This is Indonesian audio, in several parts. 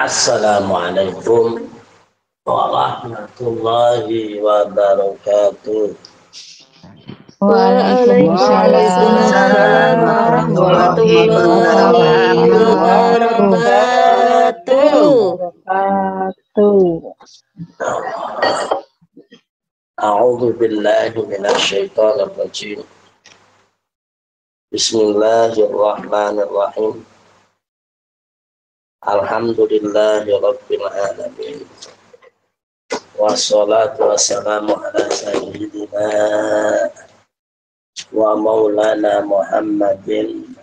Assalamualaikum warahmatullahi wabarakatuh. Waalaikumsalam warahmatullahi wabarakatuh. A'udzu billahi minasyaitonir rajim. Bismillahirrahmanirrahim. Alhamdulillahi rabbil alamin. Wassalatu wassalamu ala sayyidina wa maulana Muhammadin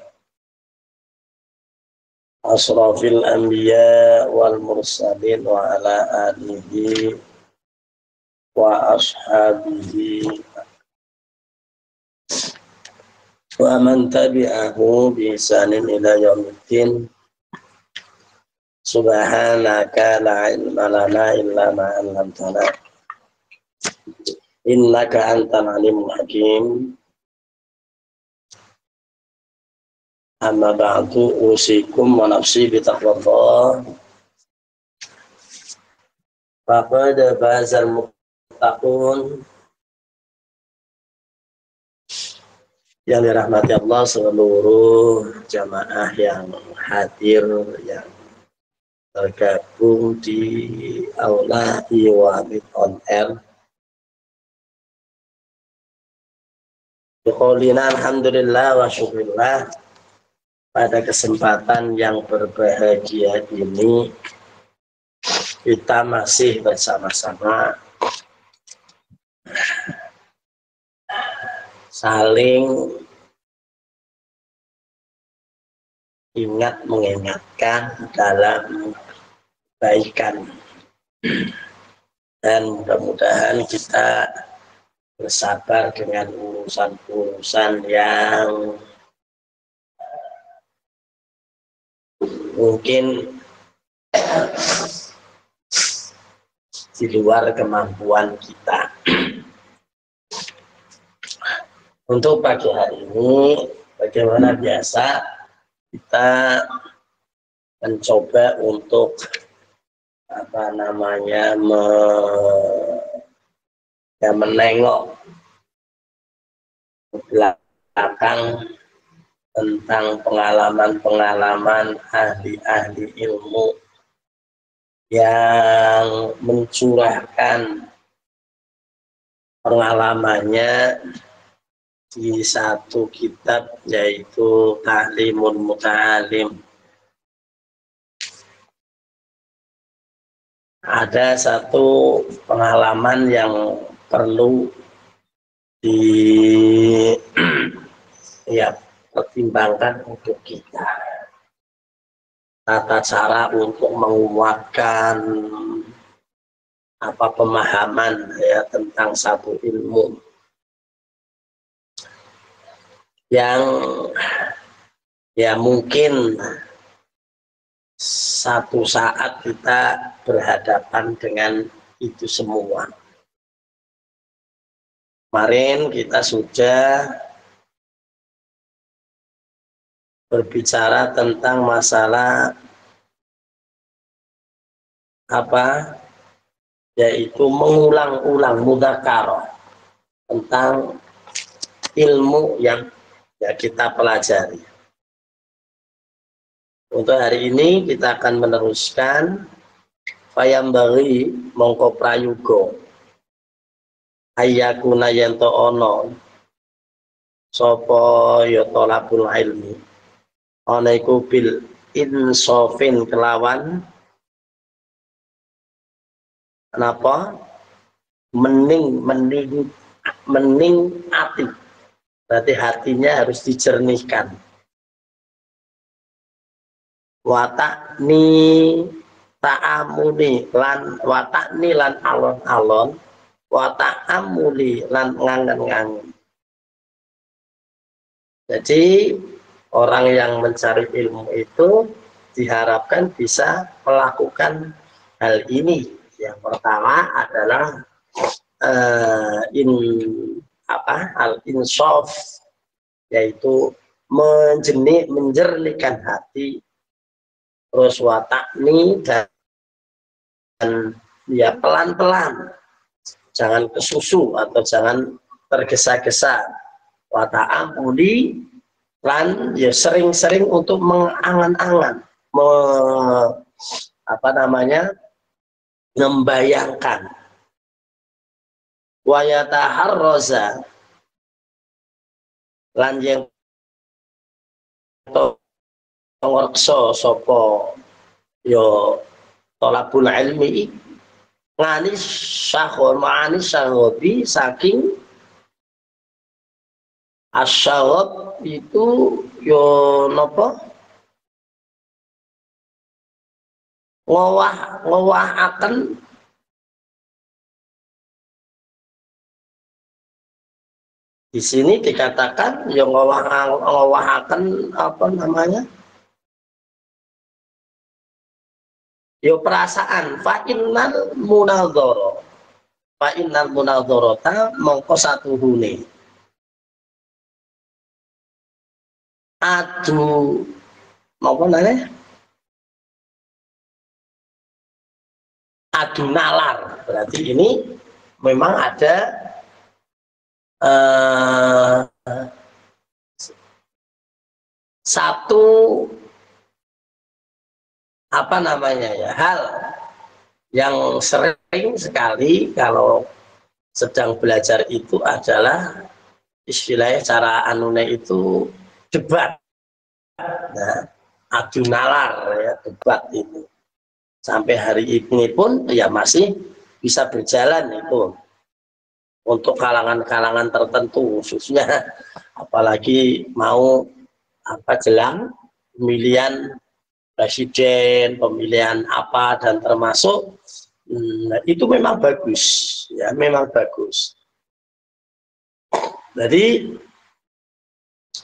asrafil anbiya wal mursalin wa ala alihi wa ashabihi wa man tabi'ahu bi ihsanin ila yaumiddin. Subhanaka la ilma lana illa ma 'allamtana innaka antal alimul hakim. Amma ba'du, usikum wa nafsi bi taqwallah. Faqad fazal muttaqun. Yang dirahmati Allah seluruh jamaah yang hadir, yang tergabung di Aula Iwamid on Air. Biqaulina alhamdulillah wa syukurillah. Pada kesempatan yang berbahagia ini kita masih bersama-sama saling ingat mengingatkan dalam kebaikan, dan mudah-mudahan kita bersabar dengan urusan-urusan yang mungkin di luar kemampuan kita. Untuk pagi hari ini, bagaimana biasa, kita mencoba untuk menengok ke belakang tentang pengalaman-pengalaman ahli-ahli ilmu yang mencurahkan pengalamannya di satu kitab, yaitu Ta'limul Muta'alim. Ada satu pengalaman yang perlu pertimbangkan untuk kita. Tata cara untuk menguatkan pemahaman tentang satu ilmu yang mungkin satu saat kita berhadapan dengan itu semua. Kemarin kita sudah berbicara tentang masalah yaitu mengulang-ulang mudzakarah tentang ilmu yang kita pelajari. Untuk hari ini kita akan meneruskan fayambaghi mongko prayuga ayyakuna yanto ono sapa ya thalabul ilmi ana iku bil insafin kelawan mening hati. Berarti hatinya harus dijernihkan. Watakni ta'amuli lan watakni lan alon-alon, wata'amuli lan ngangen-ngangen. Jadi orang yang mencari ilmu itu diharapkan bisa melakukan hal ini. Yang pertama adalah al-insaf, yaitu menjernihkan hati terus watakni dan ya pelan-pelan, jangan kesusu atau jangan tergesa-gesa. Wata'amuli lan ya sering-sering untuk mengangan-angan, membayangkan. Wayataharroza lan yang ngreksa sapa yo tolabul ilmi ngani syahobi saking asyawab itu yo nopo ngowah akan di sini dikatakan yang ngowah akan apa namanya yo perasaan fa'innal munadharata mongko satuhune adu apa namanya adu nalar, berarti ini memang ada satu apa namanya ya hal yang sering sekali kalau sedang belajar itu adalah istilahnya cara anune itu debat. Nah, adu nalar ya, debat itu sampai hari ini pun ya masih bisa berjalan itu untuk kalangan-kalangan tertentu, khususnya apalagi mau apa jelang pemilihan presiden, pemilihan apa, dan termasuk itu memang bagus ya, memang bagus. Jadi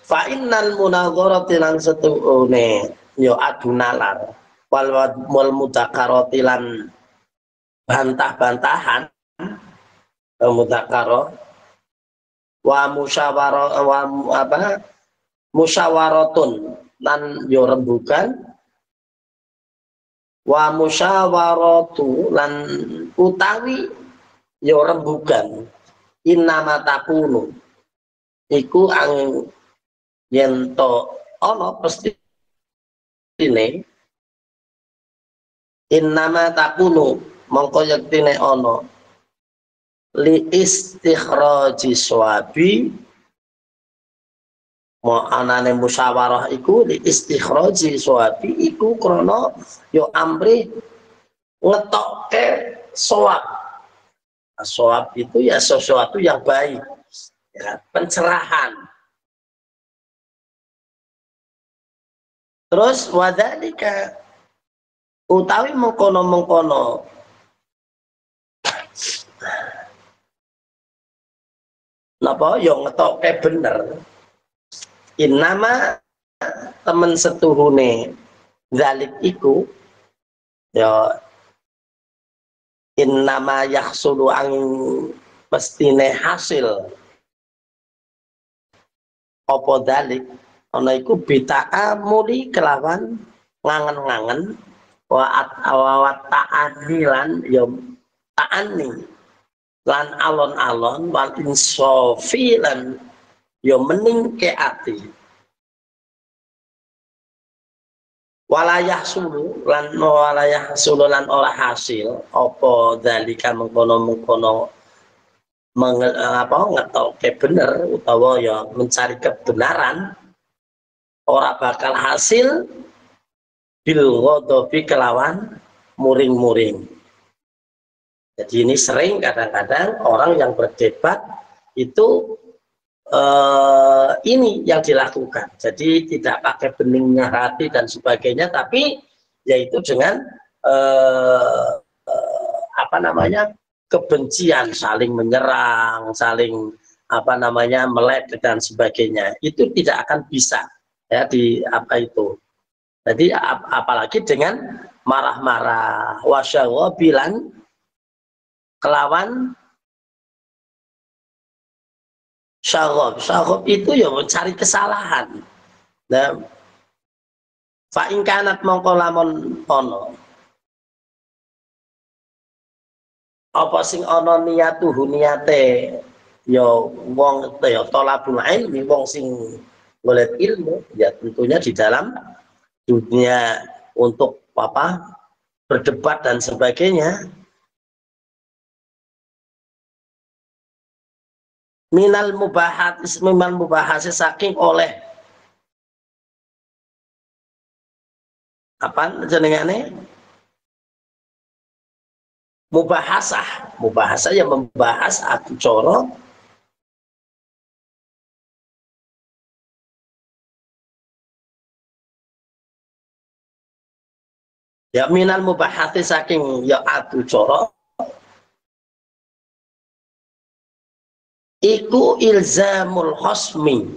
fa'innal munadharati lan setuune yo adu nalar wal mudzakarati lan bantah-bantahan mudzakarah wa musyawaratun lan yo rembugan wa musyawaratu lan utawi yo rembugan innama takunu iku ang yen to ana pasti ini innama takunu mongko yektine ana li istikhraji swabi mo anane musyawarah iku li istikhraji swabi iku krana yo amri ngetokke sawab. Sawab itu ya sesuatu yang baik ya, pencerahan. Terus wadzalika utawi mengkono-mengkono napa yo ngetokke bener innama temen setuhune zalik iku yo innama yahsulu ang pestine hasil apa dalik ana iku bita'amuli kelawan ngangen-ngangen wa ta'ani lan ya ta'ani lan alon-alon wal insofi lan ya meningke ati walayah sulu lan ora hasil apa dalika mengkono-mengkono ngetoke bener utawa ya mencari kebenaran ora bakal hasil bil ghadabi kelawan muring-muring. Jadi ini sering kadang-kadang orang yang berdebat itu ini yang dilakukan. Jadi tidak pakai beningnya hati dan sebagainya, tapi yaitu dengan apa namanya kebencian, saling menyerang, saling apa namanya meledek dan sebagainya. Itu tidak akan bisa ya di apa itu. Jadi apalagi dengan marah-marah wasyawabilan kelawan syaghob itu ya mencari kesalahan. Nah, fa in kanat mongko lamun ana apa sing ana niyatuhu niyate ya wong ya thalabul ilmi wong sing golek ilmu ya tentunya di dalam dunia untuk apa berdebat dan sebagainya minal mubahat ismiman mubahasi saking oleh apa jenengane mubahasah yang membahas adu coro ya minal mubahati saking ya adu coro iku ilzamul khosmi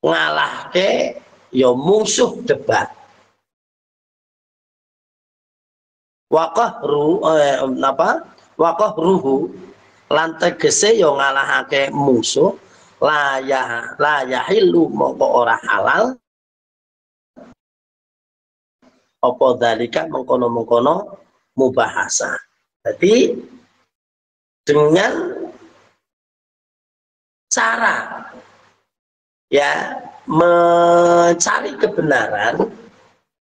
ngalahke ya musuh debat waqahruhu lan tegese ya ngalahake musuh la yahillu mongko ora halal apa dalika mengkono-mengkono mubahasa. Jadi dengan cara ya mencari kebenaran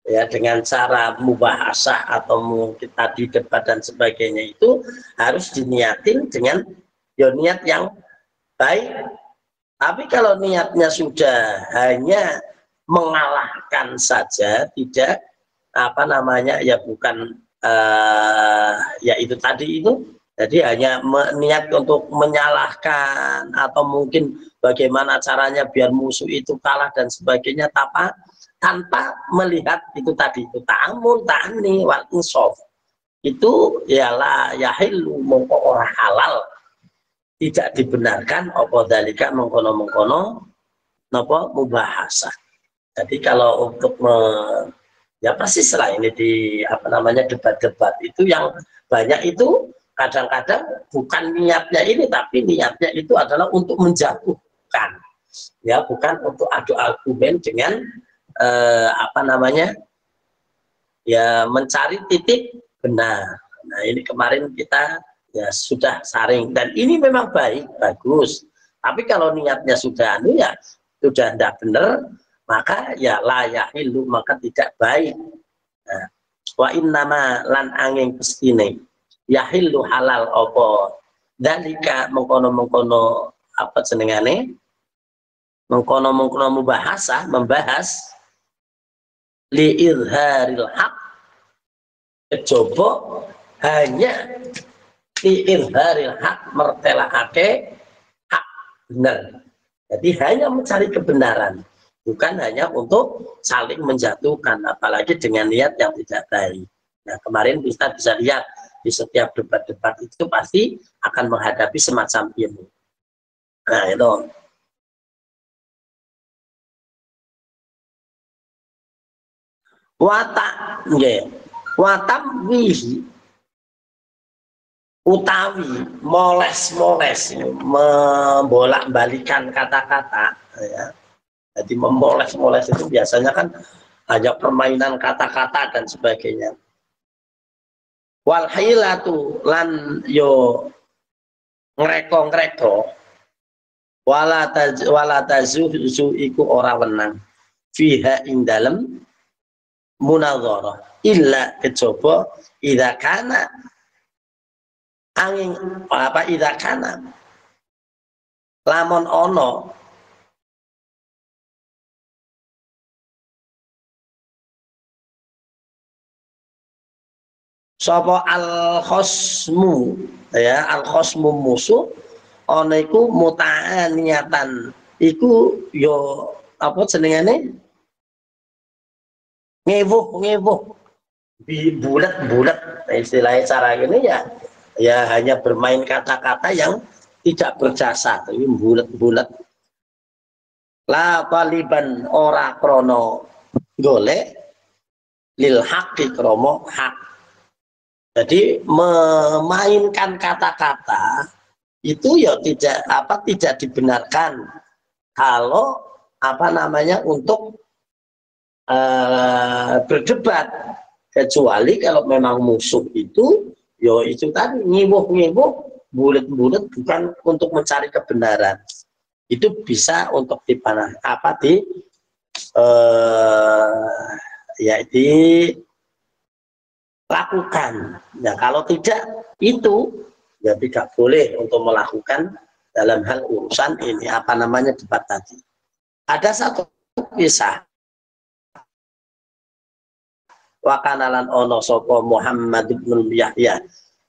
ya dengan cara mubahasah atau mungkin tadi debat dan sebagainya itu harus diniatin dengan ya niat yang baik. Tapi kalau niatnya sudah hanya mengalahkan saja, tidak apa namanya ya bukan ya itu tadi itu, jadi hanya niat untuk menyalahkan atau mungkin bagaimana caranya biar musuh itu kalah dan sebagainya tanpa melihat itu tadi itu ta'amun ta'ani wal insaf itu ialah yahillu mongko ora halal tidak dibenarkan apa dalika mengkono napa mubahasah. Jadi kalau untuk ya pasti setelah ini di apa namanya debat-debat itu yang banyak itu kadang-kadang bukan niatnya ini tapi niatnya itu adalah untuk menjatuhkan ya bukan untuk adu argumen dengan apa namanya ya mencari titik benar. Nah ini kemarin kita ya sudah saring dan ini memang bagus tapi kalau niatnya sudah ya sudah tidak benar maka ya layak hilu maka tidak baik. Nah, wa innama lan angin pestine yahillu halal apa dalika mengkono apa jenengane mengkono membahas li izharil haq coba hanya li izharil haq mertelakake hak benar. Jadi hanya mencari kebenaran bukan hanya untuk saling menjatuhkan apalagi dengan niat yang tidak baik. Nah kemarin kita bisa lihat di setiap debat-debat itu pasti akan menghadapi semacam ini. Nah itu watamwihi utawi moles membolak-balikan kata-kata ya. Jadi memoles itu biasanya kan hanya permainan kata-kata dan sebagainya. Wal hailatu lan yo ngreko wala tazuzu iku ora wenang fiha ing dalem munadharah illa kejaba idza kana angin apa idza kana lamun ono sapa al khosmu ya al khosmu musuh ana iku muta'aniyatan iku yo apa jenengane ngewuh bulat istilahnya cara ini ya hanya bermain kata-kata yang tidak berjasa tapi bulat la taliban ora krono golek lil haqqi kromo hak. Jadi memainkan kata-kata itu ya tidak dibenarkan kalau apa namanya untuk berdebat, kecuali kalau memang musuh itu yo itu tadi ngiwuh-ngiwuh bulat-bulat bukan untuk mencari kebenaran, itu bisa untuk dipanah apa di ya dilakukan. Nah kalau tidak itu ya tidak boleh untuk melakukan dalam hal urusan ini apa namanya debat tadi. Ada satu kisah wakanalan ono sapa Muhammad bin Yahya,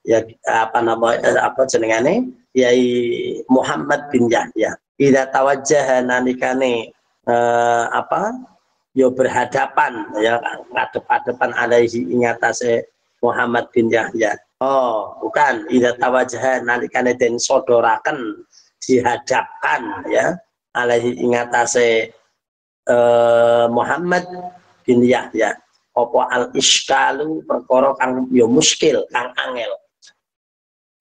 ya apa namanya apa jenengane Yai Muhammad bin Yahya. Ida tawajjaha nalikane apa yo berhadapan ya ngadep-adepan alaihi ingatase Muhammad bin Yahya. Oh, bukan ida tawajjaha nalikane den sodoraken dihadapkan ya alaihi ingatase Muhammad bin Yahya apa al iskalu perkara kang yo muskil kang angel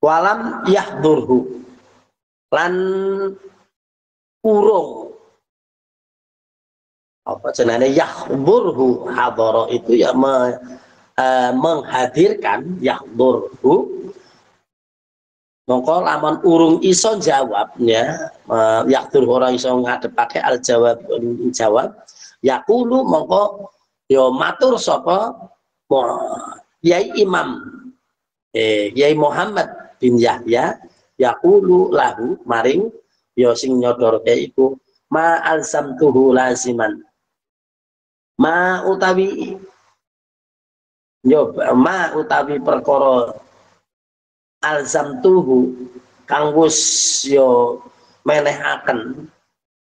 walam yahdurhu lan urung apa jenenge yahdurhu hadara itu ya menghadirkan yahdurhu mongko lamun urung iso jawabnya yahdur ora iso ngadepake al jawab yaqulu mongko yo matur sapa Yai Imam Yai Muhammad bin Yahya yaqulu lahu maring yo sing nyodorke iku ma alzamtuhu laziman ma utawi yo ma utawi perkara alzamtuhu kang wis yo menehaken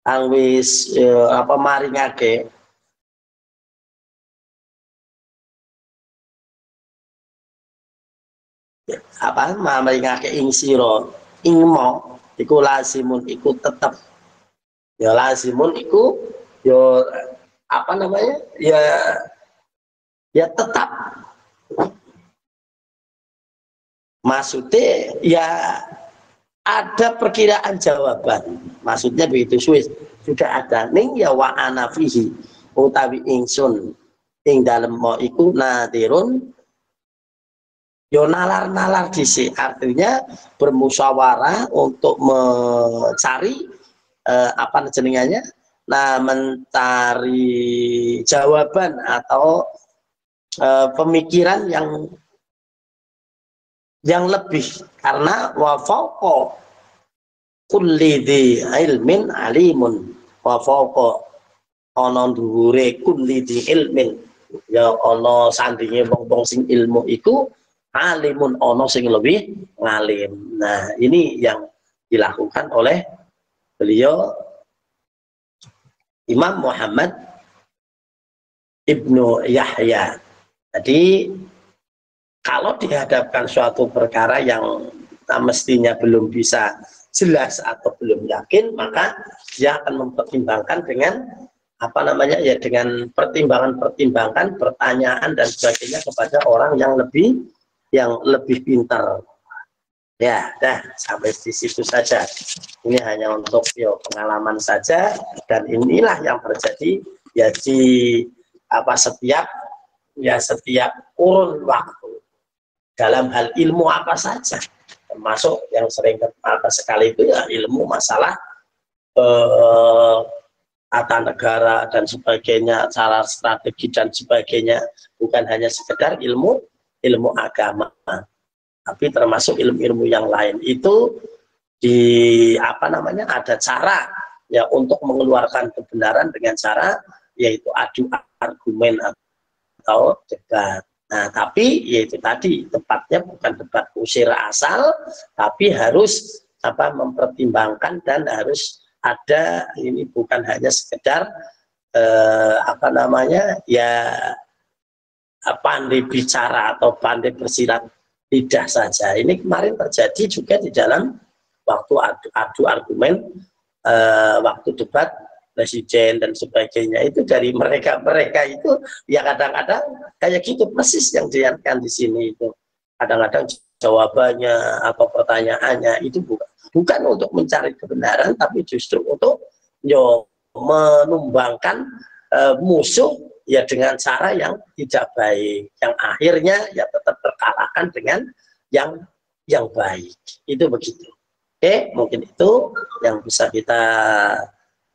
kang wis apa maringake apa maringake ing sira ing mo iku lazimun iku tetep ya lazimun iku ya apa namanya ya tetap maksudnya ya ada perkiraan jawaban maksudnya begitu sudah ada ning ya wa ana fihi utawi ingsun ing dalem mo iku nadirun yo nalar-nalar dhisik artinya bermusyawarah untuk mencari apa jenengannya nah mencari jawaban atau pemikiran yang lebih karena wa fawqa kulli dzi ilmin alimun wa fawqa ana dhuwure kulli dzi ilmin ya ana sandinge wong-wong sing ilmu iku alimun ono sing lebih ngalim. Nah ini yang dilakukan oleh beliau Imam Muhammad Ibnu Yahya. Jadi kalau dihadapkan suatu perkara yang mestinya belum bisa jelas atau belum yakin, maka dia akan mempertimbangkan dengan apa namanya ya dengan pertimbangan pertanyaan dan sebagainya kepada orang yang lebih pintar. Ya, dah sampai di situ saja. Ini hanya untuk pengalaman saja dan inilah yang terjadi ya di setiap kurun waktu dalam hal ilmu apa saja. Termasuk yang sering sekali itu ya ilmu masalah tata negara dan sebagainya, cara strategi dan sebagainya, bukan hanya sekedar ilmu agama, tapi termasuk ilmu-ilmu yang lain itu ada cara ya untuk mengeluarkan kebenaran dengan cara yaitu adu argumen atau debat. Nah, tapi yaitu tadi tepatnya bukan debat kusir asal, tapi harus mempertimbangkan dan harus ada ini bukan hanya sekedar pandai bicara atau pandai bersilat lidah saja. Ini kemarin terjadi juga di dalam waktu adu argumen, waktu debat presiden dan sebagainya itu dari mereka itu ya kadang-kadang kayak gitu persis yang diangkat di sini itu. Kadang-kadang jawabannya atau pertanyaannya itu bukan untuk mencari kebenaran, tapi justru untuk menumbangkan musuh ya dengan cara yang tidak baik, yang akhirnya ya tetap terkalahkan dengan yang baik. Itu begitu. Oke, mungkin itu yang bisa kita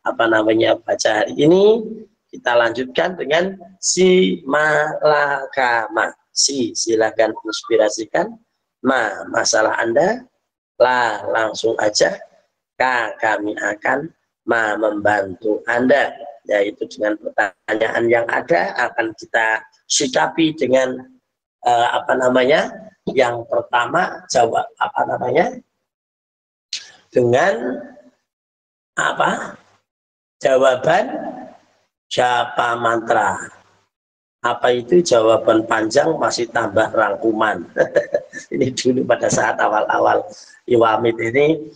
baca hari ini. Kita lanjutkan dengan si malakama. Si, silakan inspirasikan. Masalah Anda. La, langsung aja. Kami akan membantu Anda, yaitu dengan pertanyaan yang ada akan kita sikapi dengan yang pertama jawab dengan jawaban japa mantra. Apa itu jawaban panjang masih tambah rangkuman. Ini dulu pada saat awal-awal Iwamid ini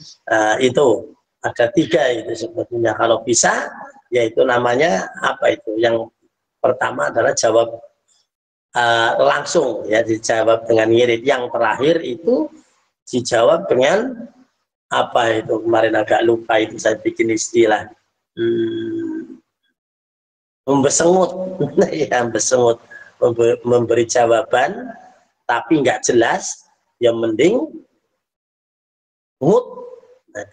itu ada 3 itu sebetulnya. Kalau bisa yaitu namanya yang pertama adalah jawab langsung, ya dijawab dengan ngirit. Yang terakhir itu dijawab dengan kemarin agak lupa itu, saya bikin istilah membesengut. Ya, membesengut, memberi jawaban tapi nggak jelas, yang mending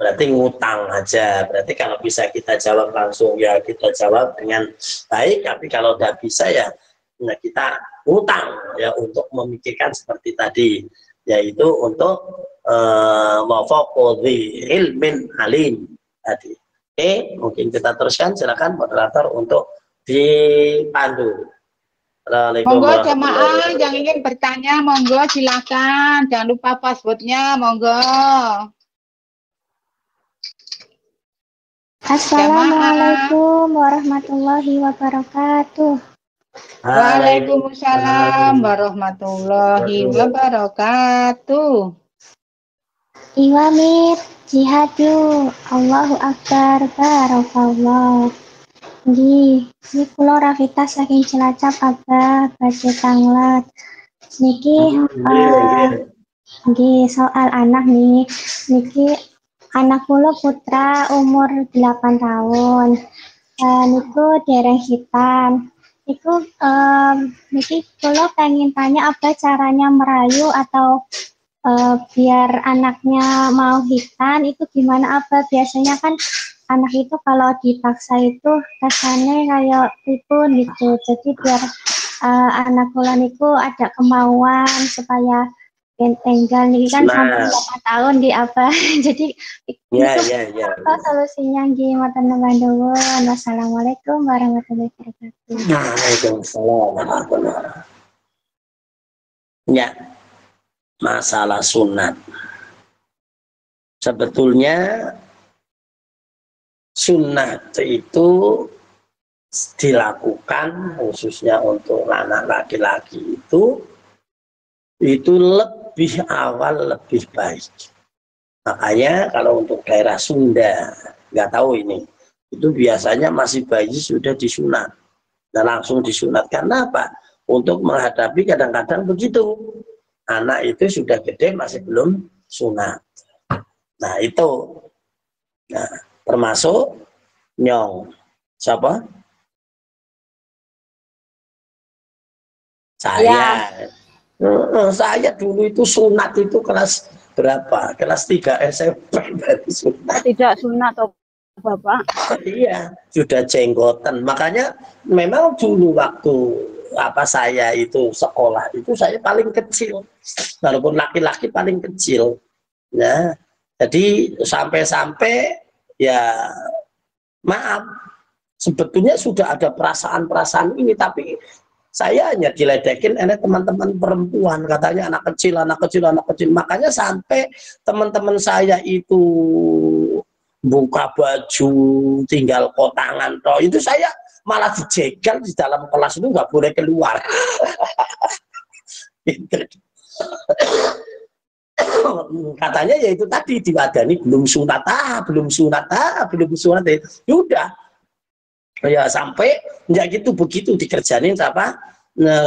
berarti ngutang aja. Berarti kalau bisa kita jawab langsung ya kita jawab dengan baik, tapi kalau nggak bisa ya kita ngutang ya untuk memikirkan seperti tadi, yaitu untuk wafaqudhi ilmin alim tadi. Oke, mungkin kita teruskan, silakan moderator untuk dipandu. Monggo jamaah yang ingin bertanya, monggo silakan. Jangan lupa passwordnya, monggo. Assalamualaikum warahmatullahi wabarakatuh. Waalaikumsalam warahmatullahi wabarakatuh. Iwamid jihadu, Allahu Akbar, barakallah. Nggih, kula Rafita saking Cilacap Abah badhe tanglet. Niki nggih soal anak nih. Niki anak kula putra umur 8 tahun. Niku dereng hitam. Niku niki kula pengen tanya apa caranya merayu atau biar anaknya mau hitan itu gimana apa? Biasanya kan anak itu kalau dipaksa itu rasanya kayak ribun gitu. Jadi biar anak kula niku ada kemauan supaya tenggal nih kan sampai 8 tahun di apa. Jadi apa solusinya nggih mboten nuwun. Wassalamualaikum warahmatullahi wabarakatuh. Waalaikumsalam warahmatullahi wabarakatuh. Ya, masalah sunat. Sebetulnya sunat itu dilakukan khususnya untuk anak laki-laki itu lebih awal lebih baik. Makanya kalau untuk daerah Sunda, nggak tahu ini, itu biasanya masih bayi sudah disunat. Dan langsung disunat karena apa? Untuk menghadapi kadang-kadang begitu. Anak itu sudah gede masih belum sunat. Nah itu. Nah, termasuk nyong. Siapa? Saya. Saya dulu itu sunat itu kelas berapa? Kelas 3 SMP baru sunat. Tidak sunat toh Bapak? Iya, sudah jenggotan. Makanya memang dulu waktu saya itu sekolah itu saya paling kecil. Walaupun laki-laki paling kecil. Ya. Jadi sampai-sampai ya maaf, sebetulnya sudah ada perasaan-perasaan ini, tapi saya hanya diledekin oleh teman-teman perempuan, katanya anak kecil. Makanya sampai teman-teman saya itu buka baju, tinggal kotangan toh, itu saya malah dijegal di dalam kelas, itu nggak boleh keluar. Katanya ya itu tadi diwadani belum sunat. Yaudah ya sampai ya gitu begitu dikerjain apa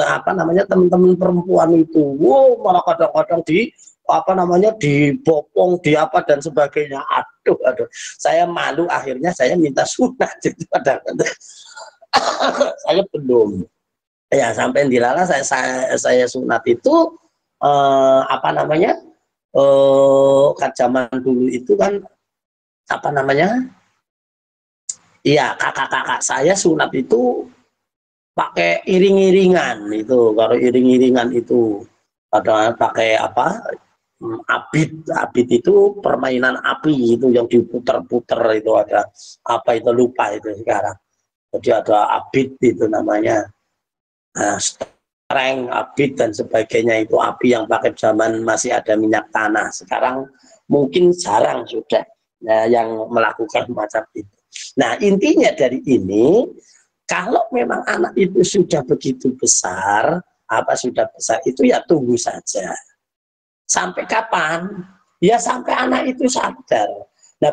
apa namanya teman-teman perempuan itu, wow, malah kadang-kadang di apa namanya dibopong, di apa dan sebagainya. Aduh, saya malu, akhirnya saya minta sunat. Jadi kadang-kadang saya belum. Ya sampai dilala saya sunat itu apa namanya kan zaman dulu itu kan apa namanya, iya kakak-kakak saya sunat itu pakai iring-iringan itu. Kalau iring-iringan itu ada pakai apa, abit itu permainan api itu yang diputer-puter itu, ada apa itu lupa itu sekarang. Jadi ada abit itu namanya, streng, abit dan sebagainya, itu api yang pakai zaman masih ada minyak tanah. Sekarang mungkin jarang sudah yang melakukan macam itu. Nah intinya dari ini, kalau memang anak itu sudah begitu besar, sudah besar itu ya tunggu saja. Sampai kapan? Ya sampai anak itu sadar. Nah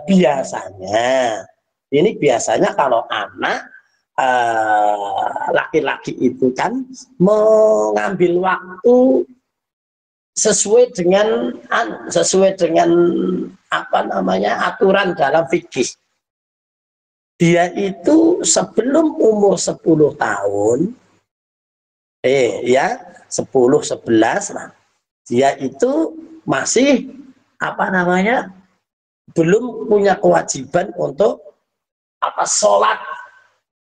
biasanya kalau anak laki-laki itu kan mengambil waktu sesuai dengan apa namanya aturan dalam fikih. Dia itu sebelum umur 10 tahun, 10-11 lah, dia itu masih apa namanya belum punya kewajiban untuk sholat,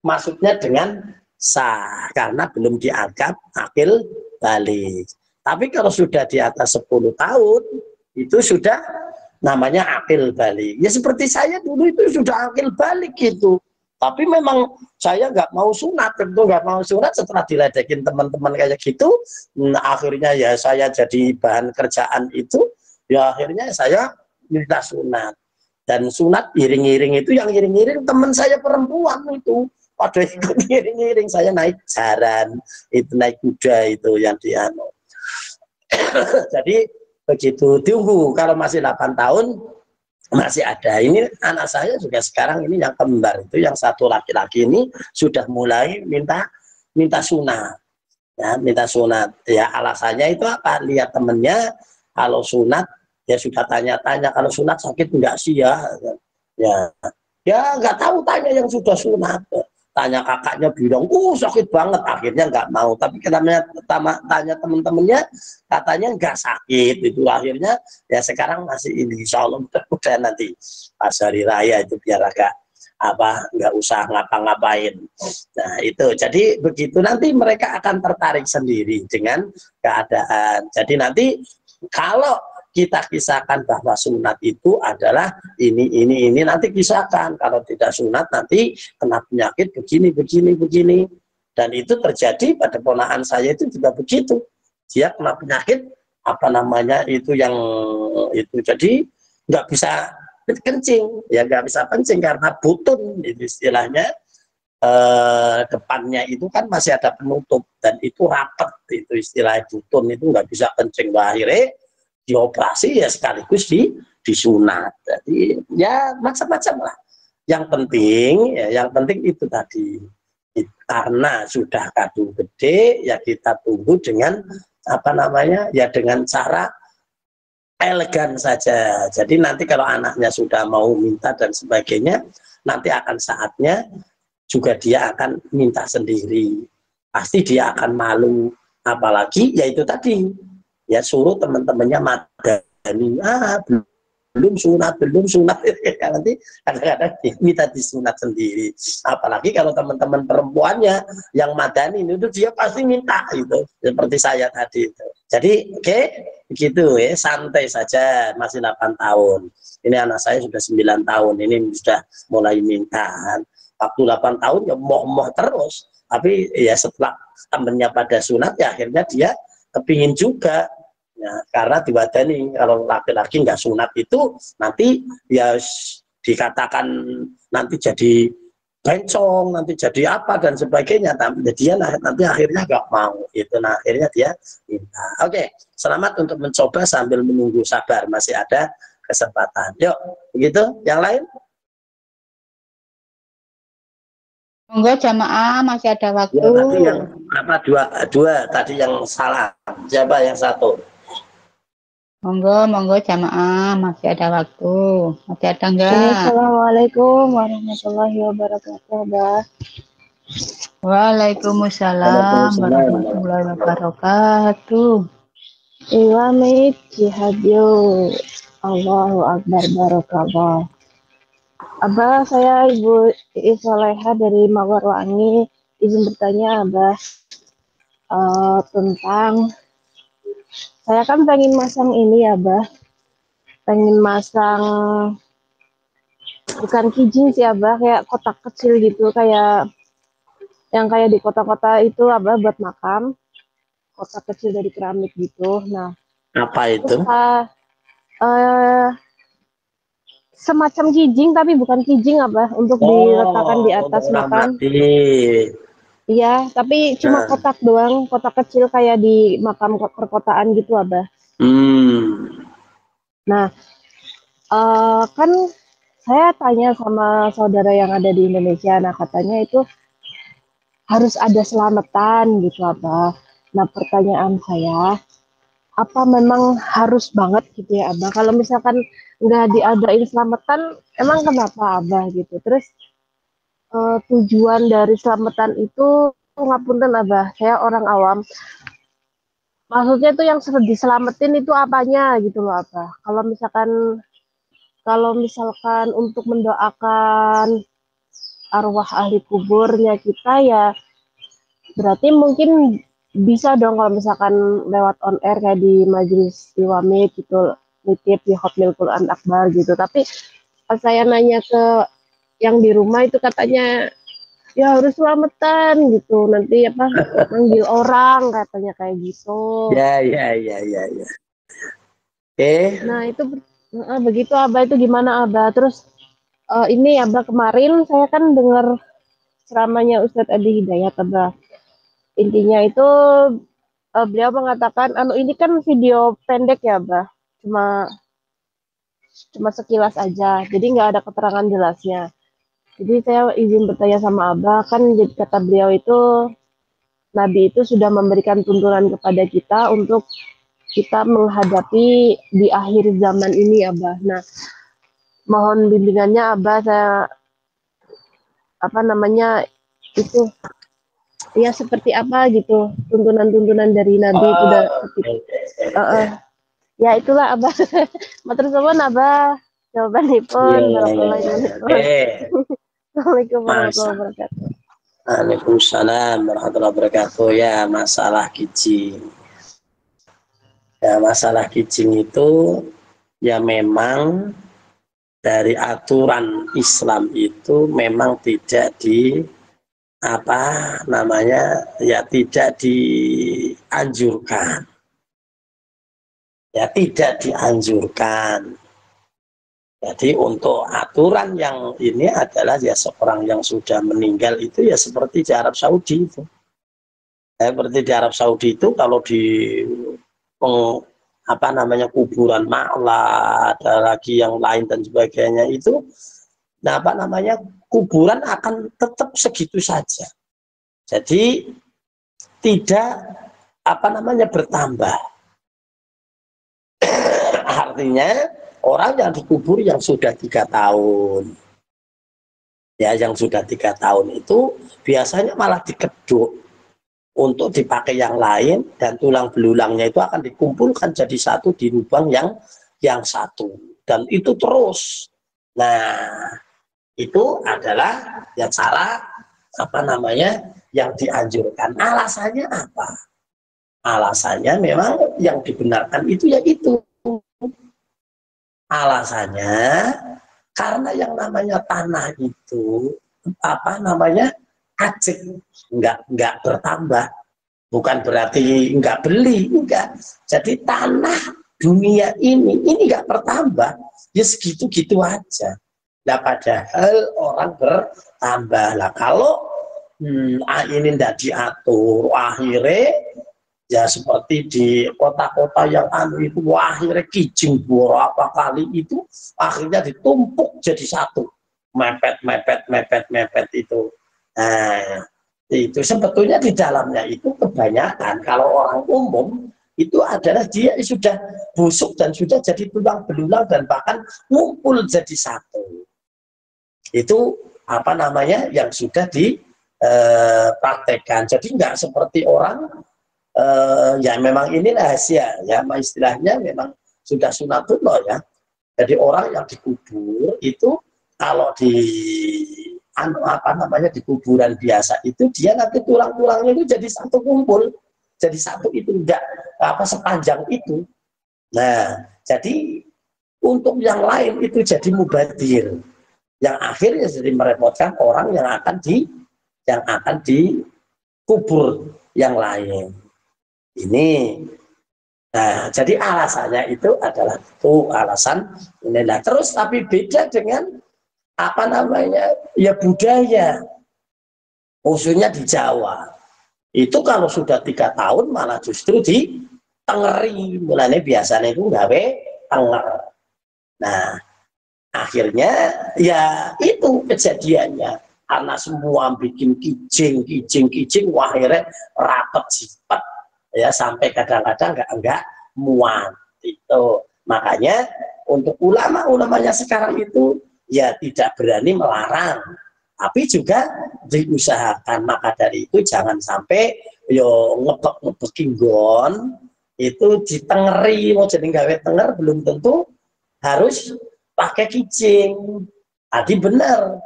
maksudnya dengan sah, karena belum dianggap akil balik. Tapi kalau sudah di atas 10 tahun itu sudah namanya akil balik. Ya seperti saya dulu itu sudah akil balik gitu. Tapi memang saya nggak mau sunat, tentu nggak mau sunat. Setelah diledekin teman-teman kayak gitu, akhirnya ya saya jadi bahan kerjaan itu. Ya akhirnya saya minta sunat. Dan sunat iring-iring itu, yang iring-iring teman saya perempuan itu. Pada ikut iring-iring, saya naik jaran, itu naik kuda itu yang dianu. Jadi begitu tunggu, kalau masih 8 tahun masih ada. Ini anak saya juga sekarang ini yang kembar itu, yang satu laki-laki ini sudah mulai minta sunat. Ya, minta sunat. Ya alasannya itu apa? Lihat temennya kalau sunat, ya sudah tanya-tanya, kalau sunat sakit enggak sih ya? Ya nggak tahu, tanya yang sudah sunat. Tanya kakaknya bilang, sakit banget, akhirnya nggak mau. Tapi tanya teman-temannya, katanya nggak sakit. Itu akhirnya ya sekarang masih ini, insya Allah mudah-mudahan nanti pas hari raya itu biar agak nggak usah ngapa-ngapain. Nah itu, jadi begitu nanti mereka akan tertarik sendiri dengan keadaan. Jadi nanti kalau kita kisahkan bahwa sunat itu adalah ini nanti kisahkan, kalau tidak sunat nanti kena penyakit begini. Dan itu terjadi pada ponakan saya itu juga begitu. Dia kena penyakit apa namanya itu, yang itu jadi nggak bisa kencing, ya nggak bisa kencing karena butun itu istilahnya. Depannya itu kan masih ada penutup dan itu rapat, itu istilah butun, itu nggak bisa kencing. Akhirnya dioperasi ya sekaligus disunat. Jadi ya macam-macam lah. Yang penting itu tadi, karena sudah kadung gede ya kita tunggu dengan apa namanya ya dengan cara elegan saja. Jadi nanti kalau anaknya sudah mau minta dan sebagainya, nanti akan saatnya juga dia akan minta sendiri. Pasti dia akan malu, apalagi ya itu tadi, ya suruh teman-temannya madani, belum sunat ya, nanti kadang-kadang minta disunat sendiri. Apalagi kalau teman-teman perempuannya yang madani itu dia pasti minta itu, seperti saya tadi itu. Jadi begitu ya, santai saja, masih 8 tahun. Ini anak saya sudah 9 tahun, ini sudah mulai minta. Waktu 8 tahun ya moh terus, tapi ya setelah temennya pada sunat ya akhirnya dia kepingin juga ya, karena diwadani. Kalau laki-laki nggak sunat itu nanti ya dikatakan nanti jadi bencong, nanti jadi apa dan sebagainya. Dia nanti akhirnya nggak mau itu. Nah akhirnya dia minta. Oke, selamat untuk mencoba sambil menunggu, sabar, masih ada kesempatan. Yuk begitu, yang lain. Monggo jamaah masih ada waktu. Ya, tadi yang apa dua tadi yang salah. Siapa yang satu? Monggo jamaah masih ada waktu. Masih ada enggak? Assalamualaikum warahmatullahi wabarakatuh, Abah. Waalaikumsalam warahmatullahi wabarakatuh. Iwamit jihadyo. Allahu Akbar barakallah. Abah, saya Ibu Soleha dari Mawarwangi. Izin bertanya, Abah, tentang saya kan pengen masang ini, Abah. Pengen masang bukan kijing sih, Abah, kayak kotak kecil gitu, kayak yang kayak di kota-kota itu, Abah, buat makam. Kotak kecil dari keramik gitu. Nah, Apa itu? terus semacam kijing tapi bukan kijing, Abah, untuk diletakkan di atas untuk makam. Iya, tapi cuma kotak doang, kotak kecil kayak di makam perkotaan gitu, Abah. Nah, kan saya tanya sama saudara yang ada di Indonesia, nah katanya itu harus ada selamatan gitu, Abah. Nah, pertanyaan saya, apa memang harus banget gitu ya, Abah? Kalau misalkan nggak diadain selamatan, emang kenapa, Abah gitu? Terus tujuan dari selamatan itu, ngapunten, Abah, saya orang awam. Maksudnya itu yang diselamatin itu apanya gitu loh, Abah. Kalau misalkan untuk mendoakan arwah ahli kuburnya kita ya, berarti mungkin bisa dong kalau misalkan lewat on air kayak di majelis Iwamit gitu, nitip di Hotmail Quran Akbar gitu. Tapi pas saya nanya ke yang di rumah itu katanya ya harus selamatan gitu, nanti apa manggil orang katanya kayak gitu. Ya. Nah itu begitu, Abah, itu gimana, Abah? Terus ini, Abah, kemarin saya kan dengar ceramahnya Ustadz Adi Hidayat, Abah. Intinya itu beliau mengatakan, ini kan video pendek ya, Abah, cuma sekilas aja, jadi nggak ada keterangan jelasnya. Jadi saya izin bertanya sama Abah, kan jadi kata beliau itu Nabi itu sudah memberikan tuntunan kepada kita untuk kita menghadapi di akhir zaman ini, Abah. Nah, mohon bimbingannya, Abah, saya apa namanya itu ya seperti apa gitu tuntunan-tuntunan dari Nabi itu udah ya itulah, Abah. Matur suwun, Abah, jawabanipun. Assalamualaikum warahmatullahi wabarakatuh. Waalaikumsalam warahmatullahi wabarakatuh. Ya, masalah kijing. Ya, masalah kijing itu ya memang dari aturan Islam itu memang tidak tidak dianjurkan. Ya, tidak dianjurkan. Jadi untuk aturan yang ini adalah ya seorang yang sudah meninggal itu ya seperti di Arab Saudi itu. Seperti di Arab Saudi itu kalau di kuburan Ma'la, ada lagi yang lain dan sebagainya itu, kuburan akan tetap segitu saja. Jadi tidak bertambah. Artinya orang yang dikubur yang sudah 3 tahun, ya yang sudah 3 tahun itu biasanya malah dikeduk untuk dipakai yang lain, dan tulang belulangnya itu akan dikumpulkan jadi satu di lubang yang satu, dan itu terus. Nah, itu adalah ya cara yang dianjurkan. Alasannya apa? Alasannya memang yang dibenarkan itu ya itu. Alasannya karena yang namanya tanah itu acik, nggak bertambah. Bukan berarti nggak beli, enggak. Jadi tanah dunia ini nggak bertambah, ya segitu-gitu aja. Nah, padahal orang bertambah lah. Kalau ini tidak diatur, akhirnya ya seperti di kota-kota yang itu, akhirnya kijing berapa kali itu akhirnya ditumpuk jadi satu, mepet itu. Nah, itu sebetulnya di dalamnya itu kebanyakan kalau orang umum itu adalah dia sudah busuk dan sudah jadi tulang belulang dan bahkan ngumpul jadi satu. Itu apa namanya yang sudah dipraktekkan. Jadi nggak seperti orang ya memang ini rahasia ya, istilahnya memang sudah sunatullah ya. Jadi orang yang dikubur itu kalau di apa namanya di kuburan biasa itu dia nanti tulang-tulangnya itu jadi satu kumpul, jadi satu, itu enggak apa sepanjang itu. Nah, jadi untuk yang lain itu jadi mubadir, yang akhirnya jadi merepotkan orang yang akan dikubur yang lain. Ini, nah jadi alasannya itu adalah itu alasan ini. Nah, terus tapi beda dengan apa namanya ya budaya, khususnya di Jawa itu kalau sudah 3 tahun malah justru ditengeri, mulanya biasanya itu gawe tenger. Nah akhirnya ya itu kejadiannya karena semua bikin kijing, wah akhirnya rapet sifat ya, sampai kadang-kadang enggak muat itu. Makanya untuk ulamanya sekarang itu ya tidak berani melarang, tapi juga diusahakan. Maka dari itu jangan sampai yo ngebek kinggon itu ditengeri, mau jadi gawe tenger belum tentu harus pakai kijing. Tadi benar